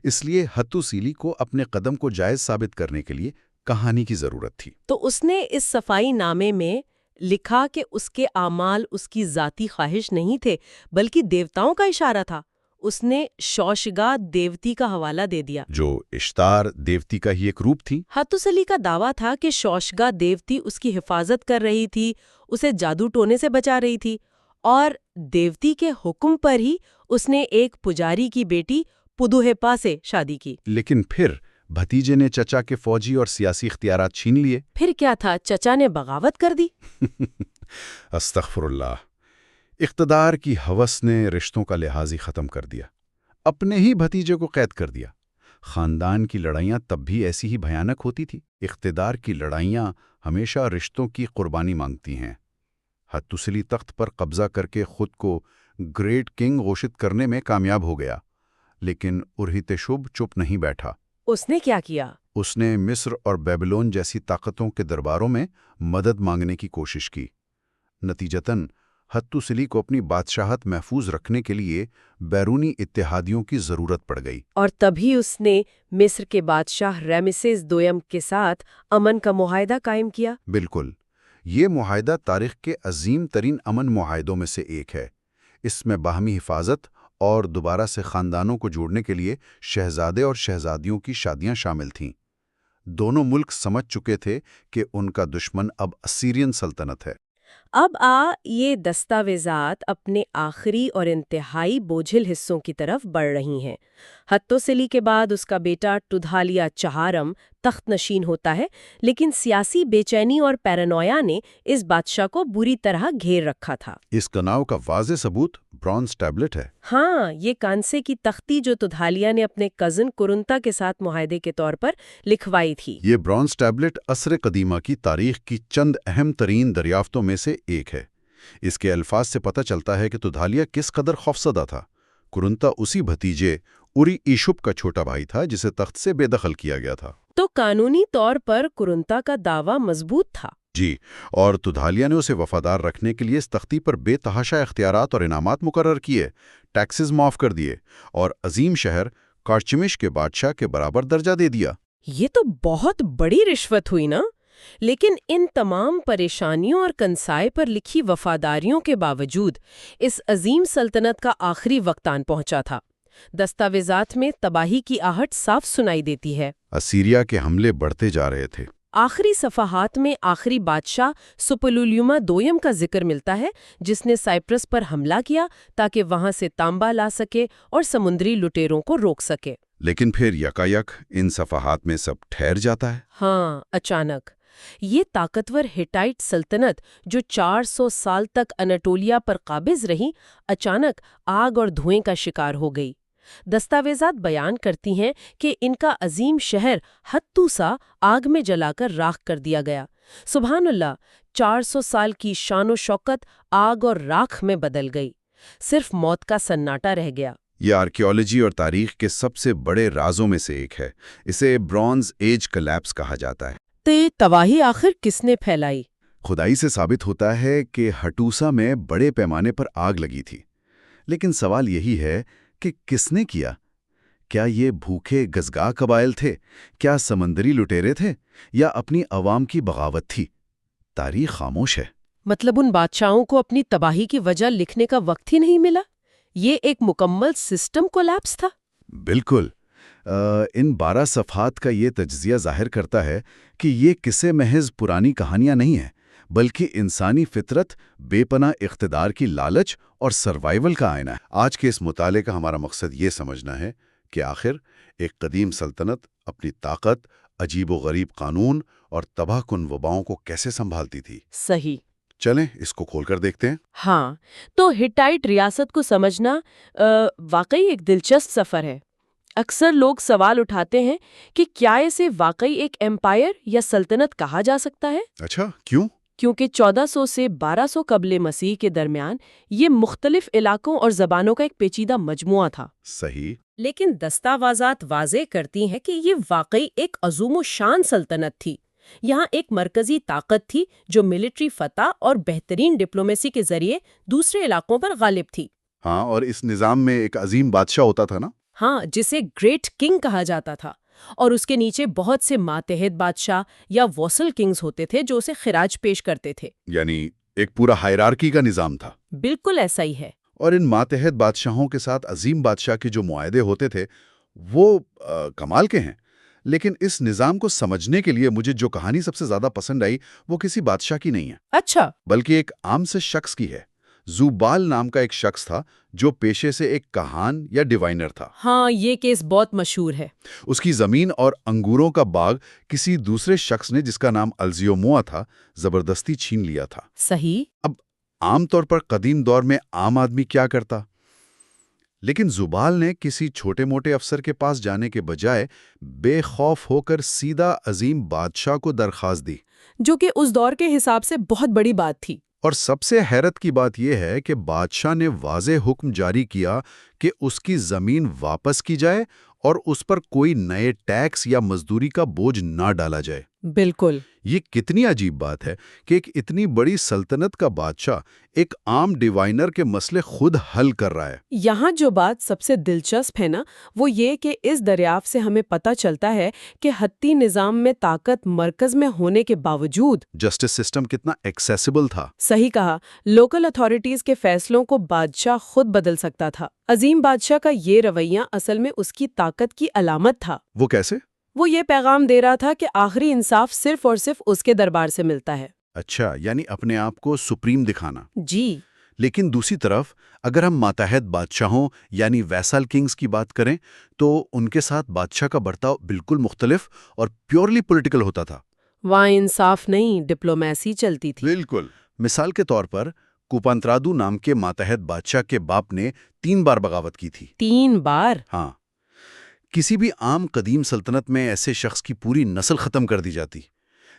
C: اس لیے ہتوسیلی کو اپنے قدم کو جائز ثابت کرنے کے لیے کہانی کی ضرورت تھی۔
A: تو اس نے اس صفائی نامے میں لکھا کہ اس کے اعمال اس کی ذاتی خواہش نہیں تھے بلکہ دیوتاؤں کا اشارہ تھا۔ اس نے شوشگا دیوتی کا حوالہ دے دیا،
C: جو اشتار دیوتی کا ہی ایک روپ تھی۔
A: ہتوسیلی کا دعویٰ تھا کہ شوشگا دیوتی اس کی حفاظت کر رہی تھی، اسے جادو ٹونے سے بچا رہی تھی، اور دیوتی کے حکم پر ہی اس نے ایک پجاری کی بیٹی پدوہیپا سے شادی کی۔
C: لیکن پھر بھتیجے نے چچا کے فوجی اور سیاسی اختیارات چھین لیے۔
A: پھر کیا تھا، چچا نے بغاوت کر دی۔
C: استغفر اللہ۔ اقتدار کی ہوس نے رشتوں کا لحاظ ہی ختم کر دیا، اپنے ہی بھتیجے کو قید کر دیا۔ خاندان کی لڑائیاں تب بھی ایسی ہی بھیانک ہوتی تھی۔ اقتدار کی لڑائیاں ہمیشہ رشتوں کی قربانی مانگتی ہیں۔ ہتوسیلی تخت پر قبضہ کر کے خود کو گریٹ کنگ گھوشت کرنے میں کامیاب ہو گیا، لیکن ارہیتشب چپ نہیں بیٹھا۔
A: اس نے کیا کیا؟
C: اس نے مصر اور بیبلون جیسی طاقتوں کے درباروں میں مدد مانگنے کی کوشش کی۔ نتیجتاً ہتوسیلی کو اپنی بادشاہت محفوظ رکھنے کے لیے بیرونی اتحادیوں کی ضرورت پڑ گئی۔
A: اور تبھی اس نے مصر کے بادشاہ رامسیس دویم کے ساتھ امن کا معاہدہ قائم کیا۔
C: بالکل، یہ معاہدہ تاریخ کے عظیم ترین امن معاہدوں میں سے ایک ہے۔ اس میں باہمی حفاظت اور دوبارہ سے خاندانوں کو جوڑنے کے لیے شہزادے اور شہزادیوں کی شادیاں شامل تھیں۔ دونوں ملک سمجھ چکے تھے کہ ان کا دشمن اب اسیرین سلطنت ہے۔
A: اب یہ دستاویزات اپنے آخری اور انتہائی بوجھل حصوں کی طرف بڑھ رہی ہیں۔ ہتوسیلی کے بعد اس کا بیٹا ٹودھالیا چہارم تخت نشین ہوتا ہے، لیکن سیاسی بے چینی اور پیرانویا نے اس بادشاہ کو بری طرح گھیر رکھا تھا۔
C: اس تناؤ کا واضح ثبوت برونز ٹیبلٹ ہے۔
A: ہاں، یہ کانسے کی تختی جو تودھالیا نے اپنے کزن کرنتا کے ساتھ معاہدے کے طور پر لکھوائی تھی۔
C: یہ برونز ٹیبلٹ عصر قدیمہ کی تاریخ کی چند اہم ترین دریافتوں میں سے ایک ہے۔ اس کے الفاظ سے پتہ چلتا ہے کہ تودھالیا کس قدر خوفزدہ تھا۔ کرنتا اسی بھتیجے اوری ایشب کا چھوٹا بھائی تھا جسے تخت سے بے دخل کیا گیا تھا۔
A: تو قانونی طور پر کرنتا کا دعویٰ مضبوط تھا۔
C: جی، اور تودھالیا نے اسے وفادار رکھنے کے لیے اس تختی پر بے تحاشا اختیارات اور انعامات مقرر کیے، ٹیکسز معاف کر دیے اور عظیم شہر کارچمش کے بادشاہ کے برابر درجہ دے دیا۔
A: یہ تو بہت بڑی رشوت ہوئی نا؟ لیکن ان تمام پریشانیوں اور کنسائے پر لکھی وفاداریوں کے باوجود اس عظیم سلطنت کا آخری وقت آن پہنچا تھا۔ دستاویزات میں تباہی کی آہٹ صاف سنائی دیتی ہے۔
C: اسیریا کے حملے بڑھتے جا رہے تھے۔
A: آخری صفحات میں آخری بادشاہ سپلولیوما دویم کا ذکر ملتا ہے، جس نے سائپرس پر حملہ کیا تاکہ وہاں سے تانبا لا سکے اور سمندری لٹیروں کو روک سکے۔
C: لیکن پھر یکایک ان صفحات میں سب ٹھہر جاتا ہے۔
A: ہاں، اچانک یہ طاقتور ہٹائٹ سلطنت جو 400 سال تک اناٹولیا پر قابض رہی، اچانک آگ اور دھوئیں کا شکار ہو گئی۔ دستاویزات بیان کرتی ہیں کہ ان کا عظیم شہر ہتوسا آگ میں جلا کر راکھ کر دیا گیا۔ سبحان اللہ، 400 سال کی شان و شوکت آگ اور راکھ میں بدل گئی۔ صرف موت کا سناٹا رہ گیا۔
B: یہ آرکیالوجی اور تاریخ کے سب سے بڑے رازوں میں سے ایک ہے۔ اسے برونز ایج کلیپس کہا جاتا ہے۔
A: تو یہ تباہی آخر کس نے پھیلائی؟
B: کھدائی سے ثابت ہوتا ہے کہ ہٹوسا میں بڑے پیمانے پر آگ لگی تھی، لیکن سوال یہی ہے کہ کس نے کیا؟ کیا یہ بھوکے گزگاہ قبائل تھے؟ کیا سمندری لٹیرے تھے؟ یا اپنی عوام کی بغاوت تھی؟ تاریخ خاموش ہے۔
A: مطلب ان بادشاہوں کو اپنی تباہی کی وجہ لکھنے کا وقت ہی نہیں ملا؟ یہ ایک مکمل سسٹم کولیپس تھا؟
B: بالکل۔ ان 12 صفحات کا یہ تجزیہ ظاہر کرتا ہے کہ یہ قصے محض پرانی کہانیاں نہیں ہیں، بلکہ انسانی فطرت، بے پناہ اقتدار کی لالچ اور سروائیول کا آئینہ ہے۔ آج کے اس مطالعے کا ہمارا مقصد یہ سمجھنا ہے کہ آخر ایک قدیم سلطنت اپنی طاقت، عجیب و غریب قانون اور تباہ کن وباؤں کو کیسے سنبھالتی تھی۔
A: صحیح۔
B: چلیں اس کو کھول کر دیکھتے ہیں۔
A: ہاں، تو ہٹائٹ ریاست کو سمجھنا واقعی ایک دلچسپ سفر ہے۔ اکثر لوگ سوال اٹھاتے ہیں کہ کیا اسے واقعی ایک ایمپائر یا سلطنت کہا جا سکتا ہے؟
B: اچھا، کیوں؟
A: کیونکہ 1400 سے 1200 قبل مسیح کے درمیان یہ مختلف علاقوں اور زبانوں کا ایک پیچیدہ مجموعہ تھا۔
B: صحیح۔
A: لیکن دستاویزات واضح کرتی ہیں کہ یہ واقعی ایک عظیم و شان سلطنت تھی۔ یہاں ایک مرکزی طاقت تھی جو ملٹری فتح اور بہترین ڈپلومیسی کے ذریعے دوسرے علاقوں پر غالب تھی۔
B: ہاں، اور اس نظام میں ایک عظیم بادشاہ ہوتا تھا نا؟
A: ہاں، جسے گریٹ کنگ کہا جاتا تھا، اور اس کے نیچے بہت سے ماتحت بادشاہ یا واسل کنگز ہوتے تھے جو اسے خراج پیش کرتے تھے۔
B: یعنی ایک پورا ہائرارکی کا نظام تھا۔
A: بالکل ایسا ہی ہے۔
B: اور ان ماتحت بادشاہوں کے ساتھ عظیم بادشاہ کے جو معاہدے ہوتے تھے وہ کمال کے ہیں۔ لیکن اس نظام کو سمجھنے کے لیے مجھے جو کہانی سب سے زیادہ پسند آئی وہ کسی بادشاہ کی نہیں ہے،
A: اچھا،
B: بلکہ ایک عام سے شخص کی ہے۔ زوبال نام کا ایک شخص تھا جو پیشے سے ایک کہان یا ڈیوائنر تھا۔
A: ہاں، یہ کیس بہت مشہور ہے۔
B: اس کی زمین اور انگوروں کا باغ کسی دوسرے شخص نے جس کا نام الزیوموا تھا زبردستی چھین لیا تھا۔
A: صحیح۔
B: اب عام طور پر قدیم دور میں عام آدمی کیا کرتا؟ لیکن زبال نے کسی چھوٹے موٹے افسر کے پاس جانے کے بجائے بے خوف ہو کر سیدھا عظیم بادشاہ کو درخواست دی،
A: جو کہ اس دور کے حساب سے بہت بڑی بات تھی۔
B: اور سب سے حیرت کی بات یہ ہے کہ بادشاہ نے واضح حکم جاری کیا کہ اس کی زمین واپس کی جائے اور اس پر کوئی نئے ٹیکس یا مزدوری کا بوجھ نہ ڈالا جائے۔
A: بالکل۔
B: یہ کتنی عجیب بات ہے کہ ایک اتنی بڑی سلطنت کا بادشاہ ایک عام ڈیوائنر کے مسئلے خود حل کر رہا ہے۔
A: یہاں جو بات سب سے دلچسپ ہے نا، وہ یہ کہ اس دریافت سے ہمیں پتہ چلتا ہے کہ حتی نظام میں طاقت مرکز میں ہونے کے باوجود
B: جسٹس سسٹم کتنا ایکسیسیبل تھا۔
A: صحیح کہا، لوکل اتھارٹیز کے فیصلوں کو بادشاہ خود بدل سکتا تھا۔ عظیم بادشاہ کا یہ رویہ اصل میں اس کی طاقت کی علامت تھا۔
B: وہ کیسے؟
A: وہ یہ پیغام دے رہا تھا کہ آخری انصاف صرف اور صرف اس کے دربار سے ملتا ہے۔
B: اچھا، یعنی اپنے آپ کو سپریم دکھانا۔
A: جی۔
B: لیکن دوسری طرف اگر ہم ماتحت بادشاہوں یعنی ویسال کنگز کی بات کریں تو ان کے ساتھ بادشاہ کا برتاؤ بالکل مختلف اور پیورلی پولیٹیکل ہوتا تھا۔
A: وہاں انصاف نہیں، ڈپلومیسی چلتی تھی۔
B: بالکل۔ مثال کے طور پر کوپانترادو نام کے ماتحت بادشاہ کے باپ نے 3 بار بغاوت کی تھی۔
A: 3 بار؟
B: ہاں، کسی بھی عام قدیم سلطنت میں ایسے شخص کی پوری نسل ختم کر دی جاتی،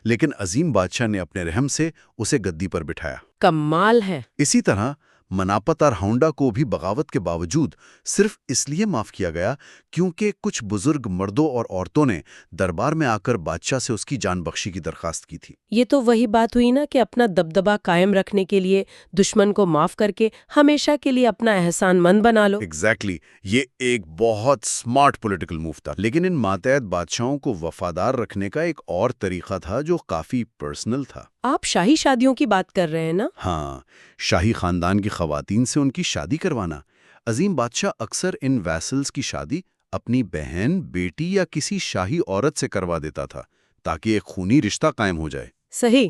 B: لیکن عظیم بادشاہ نے اپنے رحم سے اسے گدی پر بٹھایا۔
A: کمال ہے۔
B: اسی طرح مناپت اور ہاؤنڈا کو بھی بغاوت کے باوجود صرف اس لیے معاف کیا گیا کیونکہ کچھ بزرگ مردوں اور عورتوں نے دربار میں آ کر بادشاہ سے اس کی جان بخشی کی درخواست کی تھی۔
A: یہ تو وہی بات ہوئی نا کہ اپنا دبدبا قائم رکھنے کے لیے دشمن کو معاف کر کے ہمیشہ کے لیے اپنا احسان مند بنا لو۔
B: ایگزیکٹلی، یہ ایک بہت سمارٹ پولیٹیکل موو تھا۔ لیکن ان ماتحت بادشاہوں کو وفادار رکھنے کا ایک اور طریقہ تھا جو کافی پرسنل تھا۔
A: آپ شاہی شادیوں کی بات کر رہے ہیں نا؟
B: ہاں، شاہی خاندان کی خواتین سے ان کی شادی کروانا۔ عظیم بادشاہ اکثر ان ویسلز کی شادی اپنی بہن، بیٹی یا کسی شاہی عورت سے کروا دیتا تھا تاکہ ایک خونی رشتہ قائم ہو جائے۔
A: صحیح۔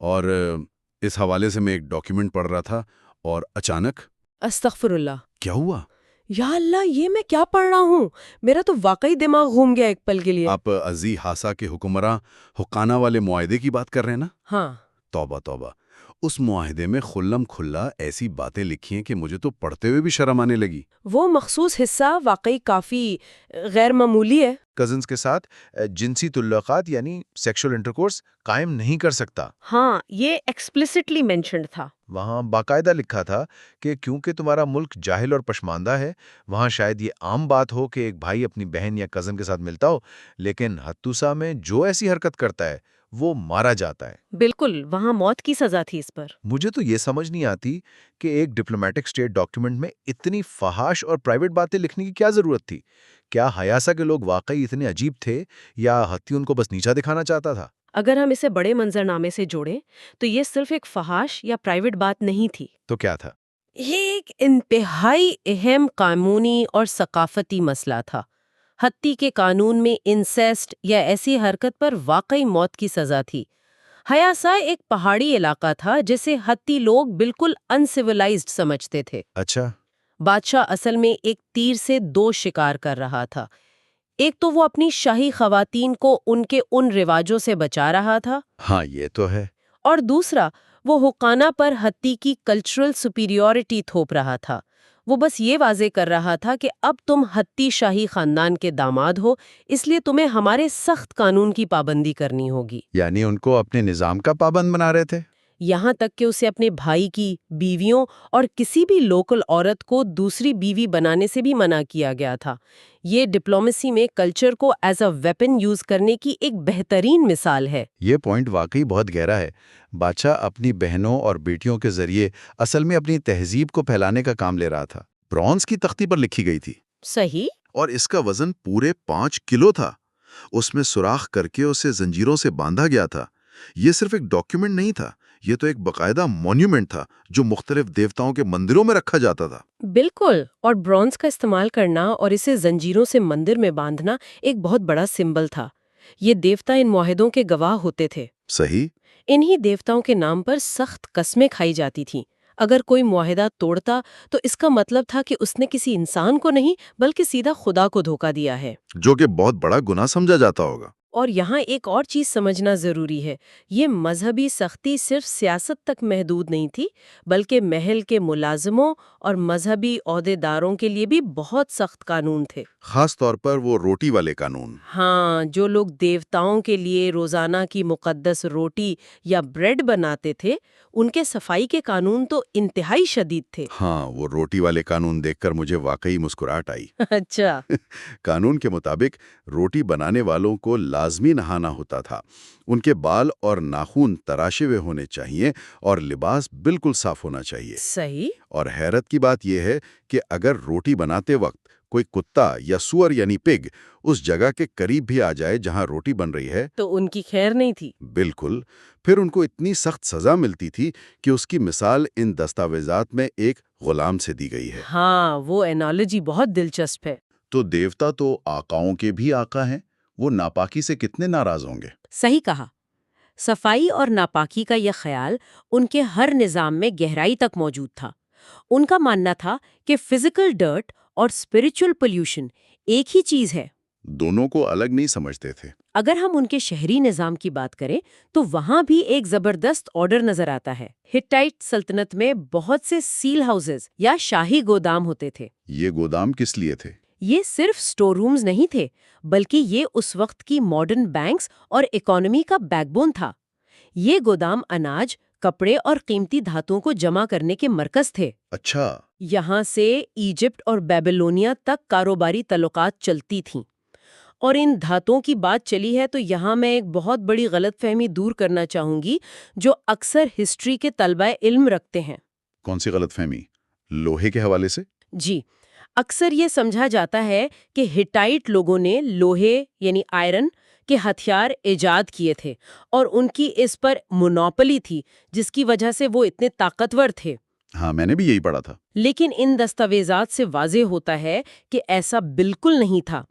B: اور اس حوالے سے میں ایک ڈاکیومنٹ پڑھ رہا تھا اور اچانک
A: استغفر اللہ!
B: کیا ہوا؟
A: یا اللہ، یہ میں کیا پڑھ رہا ہوں؟ میرا تو واقعی دماغ گھوم گیا ایک پل کے لیے۔
B: آپ عزی ہاسا کے حکمراں حقانہ والے معاہدے کی بات کر رہے ہیں نا؟
A: ہاں۔
B: توبہ توبہ، اس معاہدے میں خلم کھلا ایسی باتیں لکھی ہیں کہ مجھے تو پڑھتے ہوئے بھی شرم آنے لگی۔
A: وہ مخصوص حصہ واقعی کافی غیر معمولی ہے۔
C: کزنز کے ساتھ جنسی تعلقات یعنی سیکشل انٹرکورس قائم نہیں کر سکتا۔
A: ہاں، یہ ایکسپلیسٹلی مینشنڈ تھا۔
C: وہاں باقاعدہ لکھا تھا کہ کیونکہ تمہارا ملک جاہل اور پشماندہ ہے، وہاں شاید یہ عام بات ہو کہ ایک بھائی اپنی بہن یا کزن کے ساتھ ملتا ہو، لیکن ہتھوسا میں جو ایسی حرکت کرتا ہے وہ مارا جاتا ہے۔
A: بالکل، وہاں موت کی سزا تھی اس پر۔
C: مجھے تو یہ سمجھ نہیں آتی کہ ایک ڈپلومیٹک اسٹیٹ ڈاکیومنٹ میں اتنی فحاش اور پرائیویٹ باتیں لکھنے کی کیا ضرورت تھی؟ کیا ہیاسا کے لوگ واقعی اتنے عجیب تھے یا ہتھی ان کو بس نیچا دکھانا چاہتا تھا؟
A: اگر ہم اسے بڑے منظرنامے سے جوڑیں تو یہ صرف ایک فحاش یا پرائیویٹ بات نہیں تھی،
C: تو کیا تھا؟
A: یہ ایک انتہائی اہم قانونی اور ثقافتی مسئلہ تھا۔ ہتھی کے قانون میں انسیسٹ یا ایسی حرکت پر واقعی موت کی سزا تھی۔ ہیاسا ایک پہاڑی علاقہ تھا جسے ہتھی لوگ بالکل انسیولائزڈ سمجھتے تھے۔
C: اچھا،
A: بادشاہ اصل میں ایک تیر سے دو شکار کر رہا تھا۔ ایک تو وہ اپنی شاہی خواتین کو ان کے ان رواجوں سے بچا رہا تھا،
C: ہاں یہ تو ہے۔
A: اور دوسرا وہ حکامہ پر ہتھی کی کلچرل سپیریورٹی تھوپ رہا تھا۔ وہ بس یہ واضح کر رہا تھا کہ اب تم ہتھی شاہی خاندان کے داماد ہو، اس لیے تمہیں ہمارے سخت قانون کی پابندی کرنی ہوگی۔
C: یعنی ان کو اپنے نظام کا پابند بنا رہے تھے؟
A: یہاں تک کہ اسے اپنے بھائی کی بیویوں اور کسی بھی لوکل عورت کو دوسری بیوی بنانے سے بھی منع کیا گیا تھا۔ یہ ڈپلومیسی میں کلچر کو ایز اے ویپن یوز کرنے کی ایک بہترین مثال ہے۔
C: یہ پوائنٹ واقعی بہت گہرا ہے۔ بادشاہ اپنی بہنوں اور بیٹیوں کے ذریعے اصل میں اپنی تہذیب کو پھیلانے کا کام لے رہا تھا۔ برونز کی تختی پر لکھی گئی تھی،
A: صحیح۔
B: اور اس کا وزن پورے 5 کلو تھا۔ اس میں سوراخ کر کے اسے زنجیروں سے باندھا گیا تھا۔ یہ صرف ایک ڈاکیومنٹ نہیں تھا، یہ تو ایک باقاعدہ مونیومنٹ تھا جو مختلف دیوتاؤں کے مندروں میں رکھا جاتا تھا۔
A: بالکل، اور برونز کا استعمال کرنا اور اسے زنجیروں سے مندر میں باندھنا ایک بہت بڑا سمبل تھا۔ یہ دیوتا ان معاہدوں کے گواہ ہوتے تھے۔
B: صحیح۔
A: انہی دیوتاؤں کے نام پر سخت قسمیں کھائی جاتی تھیں۔ اگر کوئی معاہدہ توڑتا تو اس کا مطلب تھا کہ اس نے کسی انسان کو نہیں بلکہ سیدھا خدا کو دھوکہ دیا ہے،
B: جو کہ بہت بڑا گناہ سمجھا جاتا ہوگا۔
A: اور یہاں ایک اور چیز سمجھنا ضروری ہے، یہ مذہبی سختی صرف سیاست تک محدود نہیں تھی، بلکہ محل کے ملازموں اور مذہبی عہدے داروں کے لیے بھی بہت سخت قانون تھے۔
B: خاص طور پر وہ روٹی والے قانون۔
A: ہاں، جو لوگ دیوتاؤں کے لیے روزانہ کی مقدس روٹی یا بریڈ بناتے تھے، ان کے صفائی کے قانون تو انتہائی شدید تھے۔
B: ہاں، وہ روٹی والے قانون دیکھ کر مجھے واقعی مسکراہٹ آئی۔
A: اچھا۔
B: قانون کے مطابق روٹی بنانے والوں کو لازمی نہانا ہوتا تھا۔ ان کے بال اور ناخن تراشے ہوئے ہونے چاہیے اور لباس بالکل صاف ہونا چاہیے۔
A: صحیح۔
B: اور حیرت کی بات یہ ہے کہ اگر روٹی بناتے وقت کوئی کتا یا سور یعنی پگ اس جگہ کے قریب بھی آ جائے جہاں روٹی بن رہی ہے
A: تو ان کی خیر نہیں تھی۔
B: بالکل، پھر ان کو اتنی سخت سزا ملتی تھی کہ اس کی مثال ان دستاویزات میں ایک غلام سے دی گئی ہے۔
A: ہاں، وہ انالوجی بہت دلچسپ ہے۔
B: تو دیوتا تو آقاؤں کے بھی آقا ہیں، وہ ناپاکی سے کتنے ناراض ہوں گے؟
A: صحیح کہا۔ صفائی اور ناپاکی کا یہ خیال ان کے ہر نظام میں گہرائی تک موجود تھا۔ ان کا ماننا تھا کہ فزیکل ڈرٹ اور اسپرچل پولیوشن ایک ہی چیز ہے۔
B: دونوں کو الگ نہیں سمجھتے تھے۔
A: اگر ہم ان کے شہری نظام کی بات کریں تو وہاں بھی ایک زبردست آرڈر نظر آتا ہے۔ ہٹائٹ سلطنت میں بہت سے سیل ہاؤسز یا شاہی گودام ہوتے تھے۔
B: یہ گودام کس لیے تھے؟
A: یہ صرف سٹور رومز نہیں تھے، بلکہ یہ اس وقت کی ماڈرن بینکس اور اکانومی کا بیک بون تھا۔ یہ گودام اناج، کپڑے اور قیمتی دھاتوں کو جمع کرنے کے مرکز تھے۔
B: اچھا۔
A: یہاں سے ایجپٹ اور بیبیلونیا تک کاروباری تعلقات چلتی تھیں۔ اور ان دھاتوں کی بات چلی ہے تو یہاں میں ایک بہت بڑی غلط فہمی دور کرنا چاہوں گی جو اکثر ہسٹری کے طلبہ علم رکھتے ہیں۔
B: کون سی غلط فہمی؟ لوہے کے حوالے سے؟
A: جی، اکثر یہ سمجھا جاتا ہے کہ ہٹائٹ لوگوں نے لوہے یعنی آئرن کے ہتھیار ایجاد کیے تھے اور ان کی اس پر مونوپلی تھی، جس کی وجہ سے وہ اتنے طاقتور تھے۔
B: ہاں، میں نے بھی یہی پڑھا تھا۔
A: لیکن ان دستاویزات سے واضح ہوتا ہے کہ ایسا بالکل نہیں تھا۔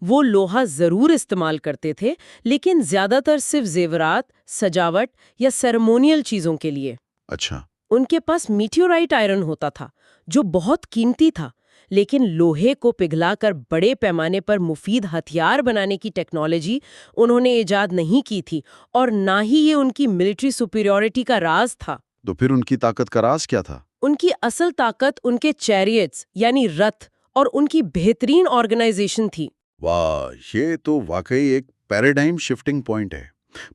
A: وہ لوہا ضرور استعمال کرتے تھے، لیکن زیادہ تر صرف زیورات، سجاوٹ یا سیریمونیل چیزوں کے لیے۔
B: اچھا۔
A: ان کے پاس میٹیورائٹ آئرن ہوتا تھا جو بہت قیمتی تھا، لیکن لوہے کو پگھلا کر بڑے پیمانے پر مفید ہتھیار بنانے کی ٹیکنالوجی انہوں نے ایجاد نہیں کی تھی، اور نہ ہی یہ ان کی ملٹری سپیریورٹی کا راز تھا۔
B: تو پھر ان کی طاقت کا راز کیا تھا؟
A: ان کی اصل طاقت ان کے چیریٹس یعنی رتھ اور ان کی بہترین آرگنائزیشن تھی۔
B: واہ، یہ تو واقعی ایک پیراڈائم شفٹنگ پوائنٹ ہے۔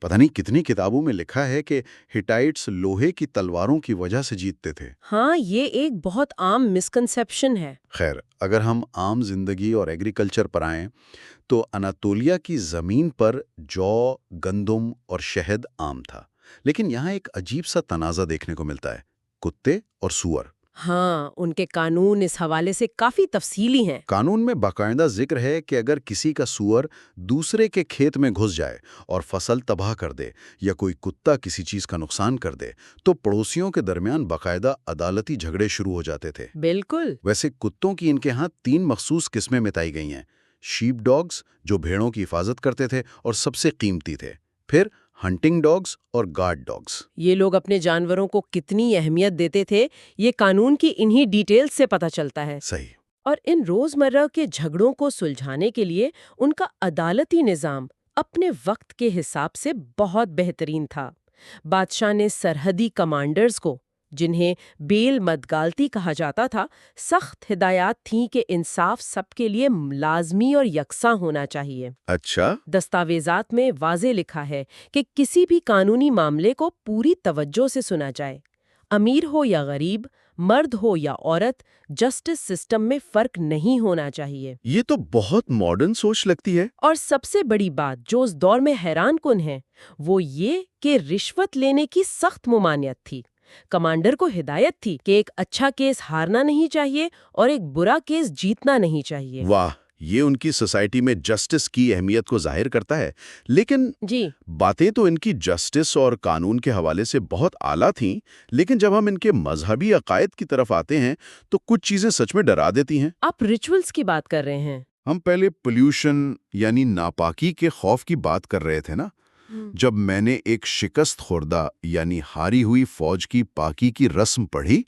B: پتہ نہیں کتنی کتابوں میں لکھا ہے کہ ہٹائٹس لوہے کی تلواروں کی وجہ سے جیتتے تھے۔
A: ہاں، یہ ایک بہت عام مسکنسیپشن ہے۔
B: خیر، اگر ہم عام زندگی اور ایگریکلچر پر آئیں تو اناتولیا کی زمین پر جو، گندم اور شہد عام تھا، لیکن یہاں ایک عجیب سا تنازع دیکھنے کو ملتا ہے، کتے اور سور۔
A: ہاں، ان کے قانون اس حوالے سے کافی تفصیلی ہیں۔
B: قانون میں باقاعدہ ذکر ہے کہ اگر کسی کا سور دوسرے کے کھیت میں گھس جائے اور فصل تباہ کر دے یا کوئی کتا کسی چیز کا نقصان کر دے تو پڑوسیوں کے درمیان باقاعدہ عدالتی جھگڑے شروع ہو جاتے تھے۔
A: بالکل۔
B: ویسے کتوں کی ان کے ہاں 3 مخصوص قسمیں بتائی گئی ہیں: شیپ ڈاگز جو بھیڑوں کی حفاظت کرتے تھے اور سب سے قیمتی تھے، پھر ہنٹنگ ڈاگز اور گارڈ ڈاگز۔
A: یہ لوگ اپنے جانوروں کو کتنی اہمیت دیتے تھے، یہ قانون کی انہی ڈیٹیلز سے پتہ چلتا ہے۔
B: صحیح۔
A: اور ان روزمرہ کے جھگڑوں کو سلجھانے کے لیے ان کا عدالتی نظام اپنے وقت کے حساب سے بہت بہترین تھا۔ بادشاہ نے سرحدی کمانڈرز کو، جنہیں بیل مدگالتی کہا جاتا تھا، سخت ہدایات تھیں کہ انصاف سب کے لیے لازمی اور یکساں ہونا چاہیے۔
B: اچھا۔
A: دستاویزات میں واضح لکھا ہے کہ کسی بھی قانونی معاملے کو پوری توجہ سے سنا جائے، امیر ہو یا غریب، مرد ہو یا عورت، جسٹس سسٹم میں فرق نہیں ہونا چاہیے۔
B: یہ تو بہت ماڈرن سوچ لگتی ہے۔
A: اور سب سے بڑی بات جو اس دور میں حیران کن ہے وہ یہ کہ رشوت لینے کی سخت ممانعت تھی۔ کمانڈر کو ہدایت تھی کہ ایک اچھا کیس ہارنا نہیں چاہیے اور ایک برا کیس جیتنا نہیں چاہیے۔
B: واہ، یہ ان کی سوسائٹی میں جسٹس کی اہمیت کو ظاہر کرتا ہے۔ لیکن
A: جی،
B: باتیں تو ان کی جسٹس اور قانون کے حوالے سے بہت اعلیٰ تھیں، لیکن جب ہم ان کے مذہبی عقائد کی طرف آتے ہیں تو کچھ چیزیں سچ میں ڈرا دیتی ہیں۔
A: آپ ریچولز کی بات کر رہے ہیں۔
B: ہم پہلے پولیوشن یعنی ناپاکی کے خوف کی بات کر رہے تھے نا۔ جب میں نے ایک شکست خوردہ یعنی ہاری ہوئی فوج کی پاکی کی رسم پڑھی،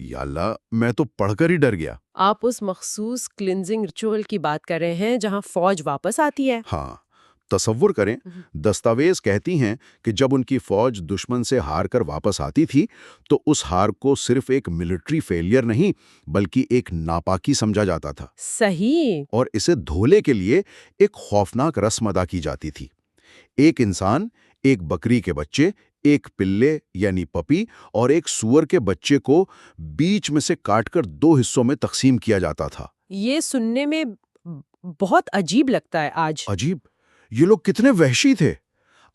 B: یا اللہ، میں تو پڑھ کر ہی ڈر گیا۔
A: آپ اس مخصوص کلینزنگ ریچول کی بات کر رہے ہیں جہاں فوج واپس آتی ہے؟
B: ہاں، تصور کریں، دستاویز کہتی ہیں کہ جب ان کی فوج دشمن سے ہار کر واپس آتی تھی تو اس ہار کو صرف ایک ملٹری فیلئر نہیں بلکہ ایک ناپاکی سمجھا جاتا تھا۔
A: صحیح۔
B: اور اسے دھولے کے لیے ایک خوفناک رسم ادا کی جاتی تھی۔ ایک انسان، ایک بکری کے بچے، ایک پلے یعنی پپی اور ایک سور کے بچے کو بیچ میں سے کاٹ کر 2 حصوں میں تقسیم کیا جاتا تھا۔
A: یہ سننے میں بہت عجیب لگتا ہے آج۔
B: عجیب؟ یہ لوگ کتنے وحشی تھے۔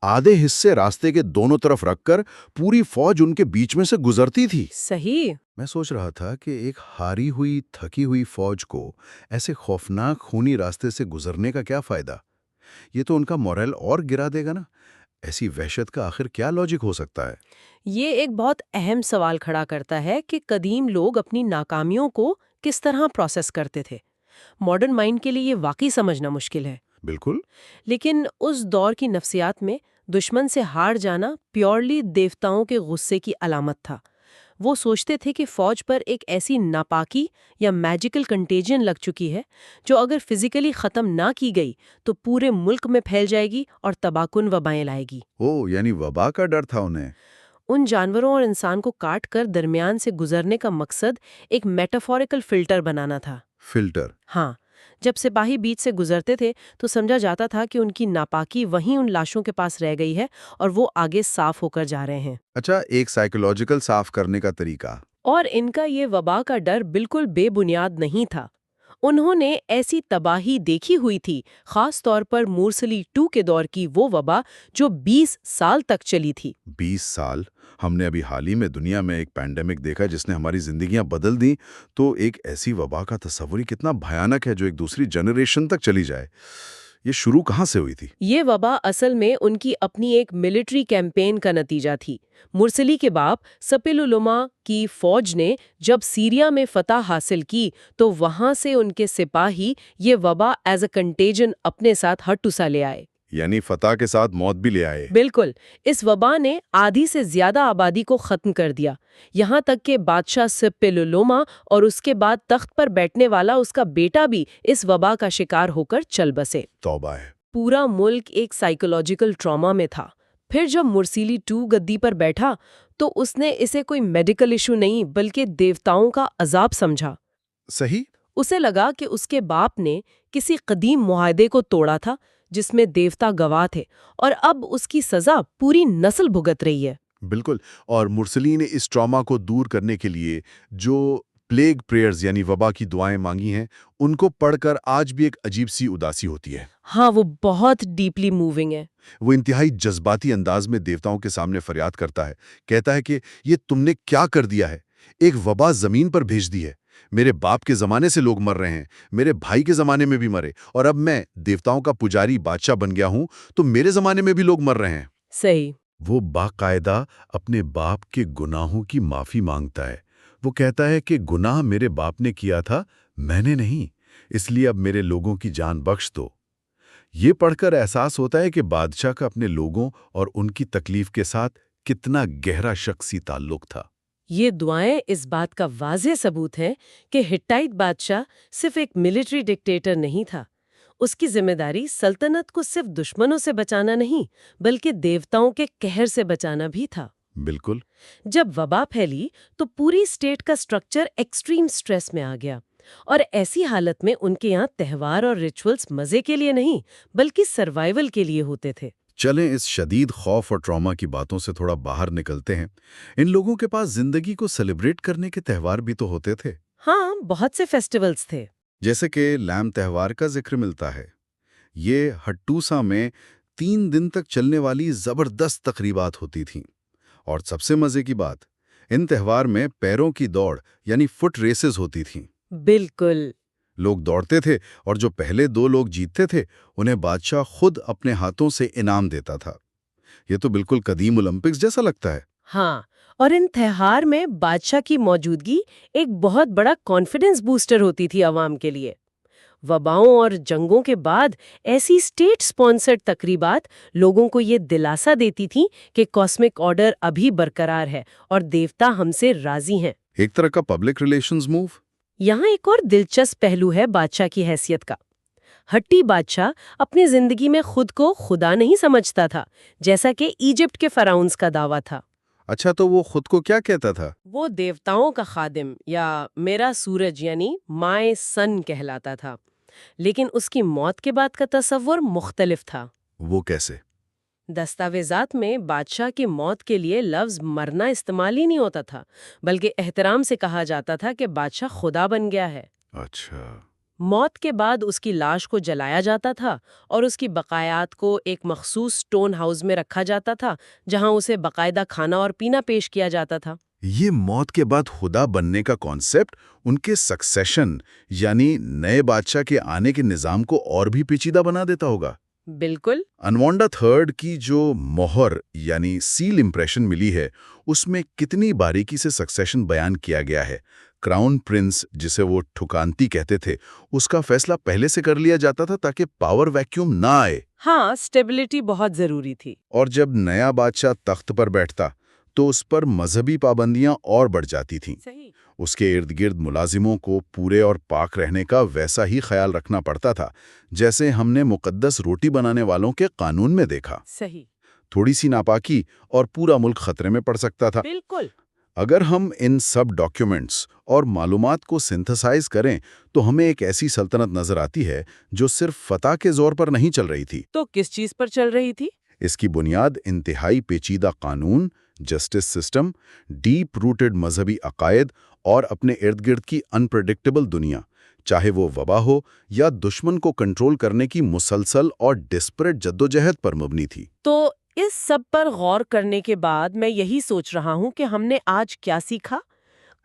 B: آدھے حصے راستے کے دونوں طرف رکھ کر پوری فوج ان کے بیچ میں سے گزرتی تھی۔
A: صحیح۔
B: میں سوچ رہا تھا کہ ایک ہاری ہوئی تھکی ہوئی فوج کو ایسے خوفناک خونی راستے سے گزرنے کا کیا فائدہ؟ یہ تو ان کا مورل اور گرا دے گا نا۔ ایسی وحشت کا آخر کیا لاجک ہو سکتا ہے؟
A: یہ ایک بہت اہم سوال کھڑا کرتا ہے کہ قدیم لوگ اپنی ناکامیوں کو کس طرح پروسیس کرتے تھے۔ ماڈرن مائنڈ کے لیے یہ واقعی سمجھنا مشکل ہے۔
B: بالکل۔
A: لیکن اس دور کی نفسیات میں دشمن سے ہار جانا پیورلی دیوتاؤں کے غصے کی علامت تھا۔ وہ سوچتے تھے کہ فوج پر ایک ایسی ناپاکی یا میجیکل کنٹیجن لگ چکی ہے جو اگر فزیکلی ختم نہ کی گئی تو پورے ملک میں پھیل جائے گی اور تباہ کن وبائیں لائے گی۔
B: یعنی وبا کا ڈر تھا انہیں۔
A: ان جانوروں اور انسان کو کاٹ کر درمیان سے گزرنے کا مقصد ایک میٹافوریکل فلٹر بنانا تھا۔
B: فلٹر؟
A: ہاں، جب سپاہی بیچ سے گزرتے تھے تو سمجھا جاتا تھا کہ ان کی ناپاکی وہیں ان لاشوں کے پاس رہ گئی ہے اور وہ آگے صاف ہو کر جا رہے ہیں۔
B: اچھا، ایک سائیکولوجیکل صاف کرنے کا طریقہ۔
A: اور ان کا یہ وبا کا ڈر بالکل بے بنیاد نہیں تھا۔ انہوں نے ایسی تباہی دیکھی ہوئی تھی، خاص طور پر مورسلی 2 کے دور کی وہ وبا جو 20 سال تک چلی تھی۔
B: 20 سال؟ ہم نے ابھی حال ہی میں دنیا میں ایک پینڈیمک دیکھا جس نے ہماری زندگیاں بدل دیں، تو ایک ایسی وبا کا تصور ہی کتنا بھیانک ہے جو ایک دوسری جنریشن تک چلی جائے۔ یہ شروع کہاں سے ہوئی تھی؟
A: یہ وبا اصل میں ان کی اپنی ایک ملٹری کیمپین کا نتیجہ تھی۔ مرسلی کے باپ سپیلولوما کی فوج نے جب سیریا میں فتح حاصل کی تو وہاں سے ان کے سپاہی یہ وبا ایز اے کنٹیجن اپنے ساتھ ہٹوسا لے آئے۔
B: یعنی فتح کے ساتھ موت بھی لے آئے۔
A: بالکل۔ اس وبا نے آدھی سے زیادہ آبادی کو ختم کر دیا، یہاں تک کہ بادشاہ سپیلولوما اور اس کے بعد تخت پر بیٹھنے والا اس کا بیٹا بھی اس وبا کا شکار ہو کر چل بسے۔
B: توبہ ہے۔
A: پورا ملک ایک سائیکولوجیکل ٹراما میں تھا۔ پھر جب مرسیلی 2 گدی پر بیٹھا تو اس نے اسے کوئی میڈیکل ایشو نہیں بلکہ دیوتاؤں کا عذاب سمجھا۔
B: صحیح۔
A: اسے لگا کہ اس کے باپ نے کسی قدیم معاہدے کو توڑا تھا جس میں دیوتا گواہ تھے اور اب اس کی سزا پوری نسل بھگت رہی ہے۔
B: بالکل، اور مرسلی نے اس ٹراما کو دور کرنے کے لیے جو پلیگ پریئرز یعنی وبا کی دعائیں مانگی ہیں، ان کو پڑھ کر آج بھی ایک عجیب سی اداسی ہوتی ہے۔
A: ہاں، وہ بہت ڈیپلی موونگ ہے۔
B: وہ انتہائی جذباتی انداز میں دیوتاؤں کے سامنے فریاد کرتا ہے، کہتا ہے کہ یہ تم نے کیا کر دیا ہے؟ ایک وبا زمین پر بھیج دی ہے، میرے باپ کے زمانے سے لوگ مر رہے ہیں، میرے بھائی کے زمانے میں بھی مرے، اور اب میں دیوتاؤں کا پجاری بادشاہ بن گیا ہوں تو میرے زمانے میں بھی لوگ مر رہے ہیں۔
A: صحیح۔
C: وہ باقاعدہ اپنے باپ کے گناہوں کی معافی مانگتا ہے۔ وہ کہتا ہے کہ گناہ میرے باپ نے کیا تھا، میں نے نہیں، اس لیے اب میرے لوگوں کی جان بخش دو۔ یہ پڑھ کر احساس ہوتا ہے کہ بادشاہ کا اپنے لوگوں اور ان کی تکلیف کے ساتھ کتنا گہرا شخصی تعلق تھا۔
A: یہ دعائیں اس بات کا واضح ثبوت ہیں کہ ہٹائٹ بادشاہ صرف ایک ملٹری ڈکٹیٹر نہیں تھا۔ اس کی ذمہ داری سلطنت کو صرف دشمنوں سے بچانا نہیں بلکہ دیوتاؤں کے قہر سے بچانا بھی تھا۔
B: بالکل۔
A: جب وبا پھیلی تو پوری اسٹیٹ کا سٹرکچر ایکسٹریم سٹریس میں آ گیا، اور ایسی حالت میں ان کے یہاں تہوار اور ریچولز مزے کے لیے نہیں بلکہ سروائیول کے لیے ہوتے تھے۔
C: چلیں اس شدید خوف اور ٹراما کی باتوں سے تھوڑا باہر نکلتے ہیں۔ ان لوگوں کے پاس زندگی کو سیلیبریٹ کرنے کے تہوار بھی تو ہوتے تھے،
A: ہاں، بہت سے فیسٹیولز تھے۔
C: جیسے کہ لیم تہوار کا ذکر ملتا ہے۔ یہ ہٹوسا میں 3 دن تک چلنے والی زبردست تقریبات ہوتی تھیں، اور سب سے مزے کی بات، ان تہوار میں پیروں کی دوڑ یعنی فٹ ریسز ہوتی تھیں۔
A: بالکل۔
C: لوگ دوڑتے تھے اور جو پہلے 2 لوگ جیتتے تھے انہیں بادشاہ خود اپنے ہاتھوں سے انعام دیتا تھا۔ یہ تو بالکل قدیم اولمپکس جیسا لگتا ہے۔
A: ہاں، اور ان تہوار میں بادشاہ کی موجودگی ایک بہت بڑا کانفیڈنس بوسٹر ہوتی تھی عوام کے لیے۔ وباؤں اور جنگوں کے بعد ایسی اسٹیٹ سپانسرڈ تقریبات لوگوں کو یہ دلاسا دیتی تھیں کہ کاسمک آرڈر ابھی برقرار ہے اور دیوتا ہم سے راضی ہیں۔
C: ایک طرح کا پبلک ریلیشنز موو۔
A: یہاں ایک اور دلچسپ پہلو ہے بادشاہ کی حیثیت کا۔ ہٹی بادشاہ اپنی زندگی میں خود کو خدا نہیں سمجھتا تھا، جیسا کہ ایجپٹ کے فراؤنز کا دعویٰ تھا۔
C: اچھا، تو وہ خود کو کیا کہتا تھا؟
A: وہ دیوتاؤں کا خادم یا میرا سورج یعنی مائے سن کہلاتا تھا، لیکن اس کی موت کے بعد کا تصور مختلف تھا۔
C: وہ کیسے؟
A: دستاویزات میں بادشاہ کی موت کے لیے لفظ مرنا استعمال ہی نہیں ہوتا تھا، بلکہ احترام سے کہا جاتا تھا کہ بادشاہ خدا بن گیا ہے۔
C: اچھا۔
A: موت کے بعد اس کی لاش کو جلایا جاتا تھا اور اس کی بقایات کو ایک مخصوص سٹون ہاؤس میں رکھا جاتا تھا جہاں اسے باقاعدہ کھانا اور پینا پیش کیا جاتا تھا۔
C: یہ موت کے بعد خدا بننے کا کانسیپٹ ان کے سکسیشن یعنی نئے بادشاہ کے آنے کے نظام کو اور بھی پیچیدہ بنا دیتا ہوگا۔
A: بالکل۔
C: انوانڈا تھرڈ کی جو مہر یعنی سیل امپریشن ملی ہے، اس میں کتنی باریکی سے سکسیشن بیان کیا گیا ہے۔ کراؤن پرنس، جسے وہ ٹھکانتی کہتے تھے، اس کا فیصلہ پہلے سے کر لیا جاتا تھا تاکہ پاور ویکیوم نہ آئے۔
A: ہاں، سٹیبلٹی بہت ضروری تھی۔
C: اور جب نیا بادشاہ تخت پر بیٹھتا تو اس پر مذہبی پابندیاں اور بڑھ جاتی تھیں۔
A: صحیح۔
C: اس کے ارد گرد ملازموں کو پورے اور پاک رہنے کا ویسا ہی خیال رکھنا پڑتا تھا جیسے ہم نے مقدس روٹی بنانے والوں کے قانون میں دیکھا۔
A: صحیح۔
C: تھوڑی سی ناپاکی اور پورا ملک خطرے میں پڑ سکتا تھا۔
A: بالکل۔
C: اگر ہم ان سب ڈاکیومنٹس اور معلومات کو سنتھسائز کریں تو ہمیں ایک ایسی سلطنت نظر آتی ہے جو صرف فتح کے زور پر نہیں چل رہی تھی۔
A: تو کس چیز پر چل رہی تھی؟
C: اس کی بنیاد انتہائی پیچیدہ قانون، جسٹس سسٹم، ڈیپ روٹڈ مذہبی عقائد اور اپنے ارد گرد کی انپریڈکٹیبل دنیا، چاہے وہ وبا ہو یا دشمن کو کنٹرول کرنے کی مسلسل اور ڈسپریٹ جدوجہد پر مبنی تھی۔
A: تو اس سب پر غور کرنے کے بعد میں یہی سوچ رہا ہوں کہ ہم نے آج کیا سیکھا۔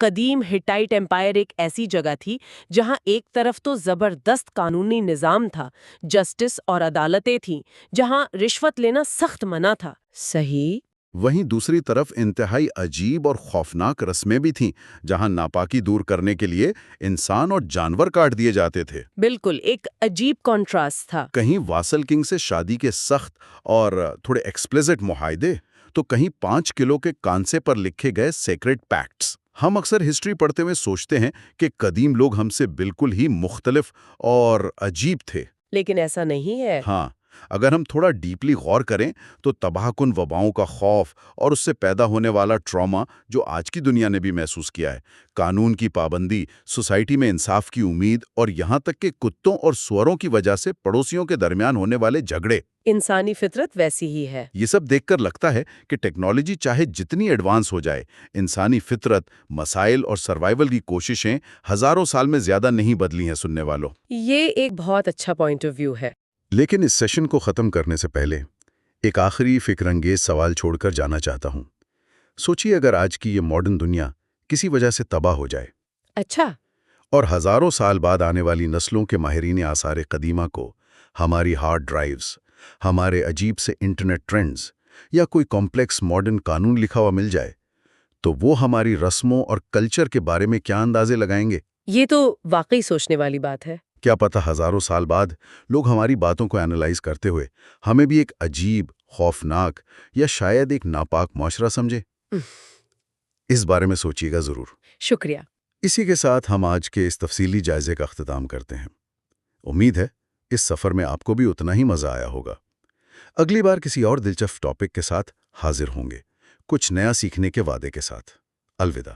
A: قدیم ہٹائٹ ایمپائر ایک ایسی جگہ تھی جہاں ایک طرف تو زبردست قانونی نظام تھا، جسٹس اور عدالتیں تھیں، جہاں رشوت لینا سخت منع تھا۔ صحیح۔
C: وہیں دوسری طرف انتہائی عجیب اور خوفناک رسمیں بھی تھیں جہاں ناپاکی دور کرنے کے لیے انسان اور جانور کاٹ دیے جاتے تھے۔
A: بالکل، ایک عجیب کنٹراسٹ تھا۔
C: کہیں واسل کنگ سے شادی کے سخت اور تھوڑے ایکسپلیسٹ معاہدے، تو کہیں 5 کلو کے کانسے پر لکھے گئے سیکرٹ پیکٹس۔ ہم اکثر ہسٹری پڑھتے ہوئے سوچتے ہیں کہ قدیم لوگ ہم سے بالکل ہی مختلف اور عجیب تھے۔
A: لیکن ایسا نہیں ہے۔
C: ہاں، اگر ہم تھوڑا ڈیپلی غور کریں تو تباہ کن وباؤں کا خوف اور اس سے پیدا ہونے والا ٹراما جو آج کی دنیا نے بھی محسوس کیا ہے، قانون کی پابندی، سوسائٹی میں انصاف کی امید اور یہاں تک کہ کتوں اور سوروں کی وجہ سے پڑوسیوں کے درمیان ہونے والے جھگڑے،
A: انسانی فطرت ویسی ہی ہے۔
C: یہ سب دیکھ کر لگتا ہے کہ ٹیکنالوجی چاہے جتنی ایڈوانس ہو جائے، انسانی فطرت، مسائل اور سروائیول کی کوششیں ہزاروں سال میں زیادہ نہیں بدلی ہیں سننے والوں۔
A: یہ ایک بہت اچھا پوائنٹ آف ویو ہے۔
C: لیکن اس سیشن کو ختم کرنے سے پہلے ایک آخری فکر انگیز سوال چھوڑ کر جانا چاہتا ہوں۔ سوچیے اگر آج کی یہ ماڈرن دنیا کسی وجہ سے تباہ ہو جائے،
A: اچھا۔
C: اور ہزاروں سال بعد آنے والی نسلوں کے ماہرین آثار قدیمہ کو ہماری ہارڈ ڈرائیوز، ہمارے عجیب سے انٹرنیٹ ٹرینڈز یا کوئی کمپلیکس ماڈرن قانون لکھا ہوا مل جائے، تو وہ ہماری رسموں اور کلچر کے بارے میں کیا اندازے لگائیں گے؟
A: یہ تو واقعی سوچنے والی بات ہے۔
C: کیا پتہ ہزاروں سال بعد لوگ ہماری باتوں کو اینالائز کرتے ہوئے ہمیں بھی ایک عجیب، خوفناک یا شاید ایک ناپاک معاشرہ سمجھے؟ اس بارے میں سوچیے گا ضرور۔
A: شکریہ۔
C: اسی کے ساتھ ہم آج کے اس تفصیلی جائزے کا اختتام کرتے ہیں۔ امید ہے اس سفر میں آپ کو بھی اتنا ہی مزہ آیا ہوگا۔ اگلی بار کسی اور دلچسپ ٹاپک کے ساتھ حاضر ہوں گے، کچھ نیا سیکھنے کے وعدے کے ساتھ۔ الوداع۔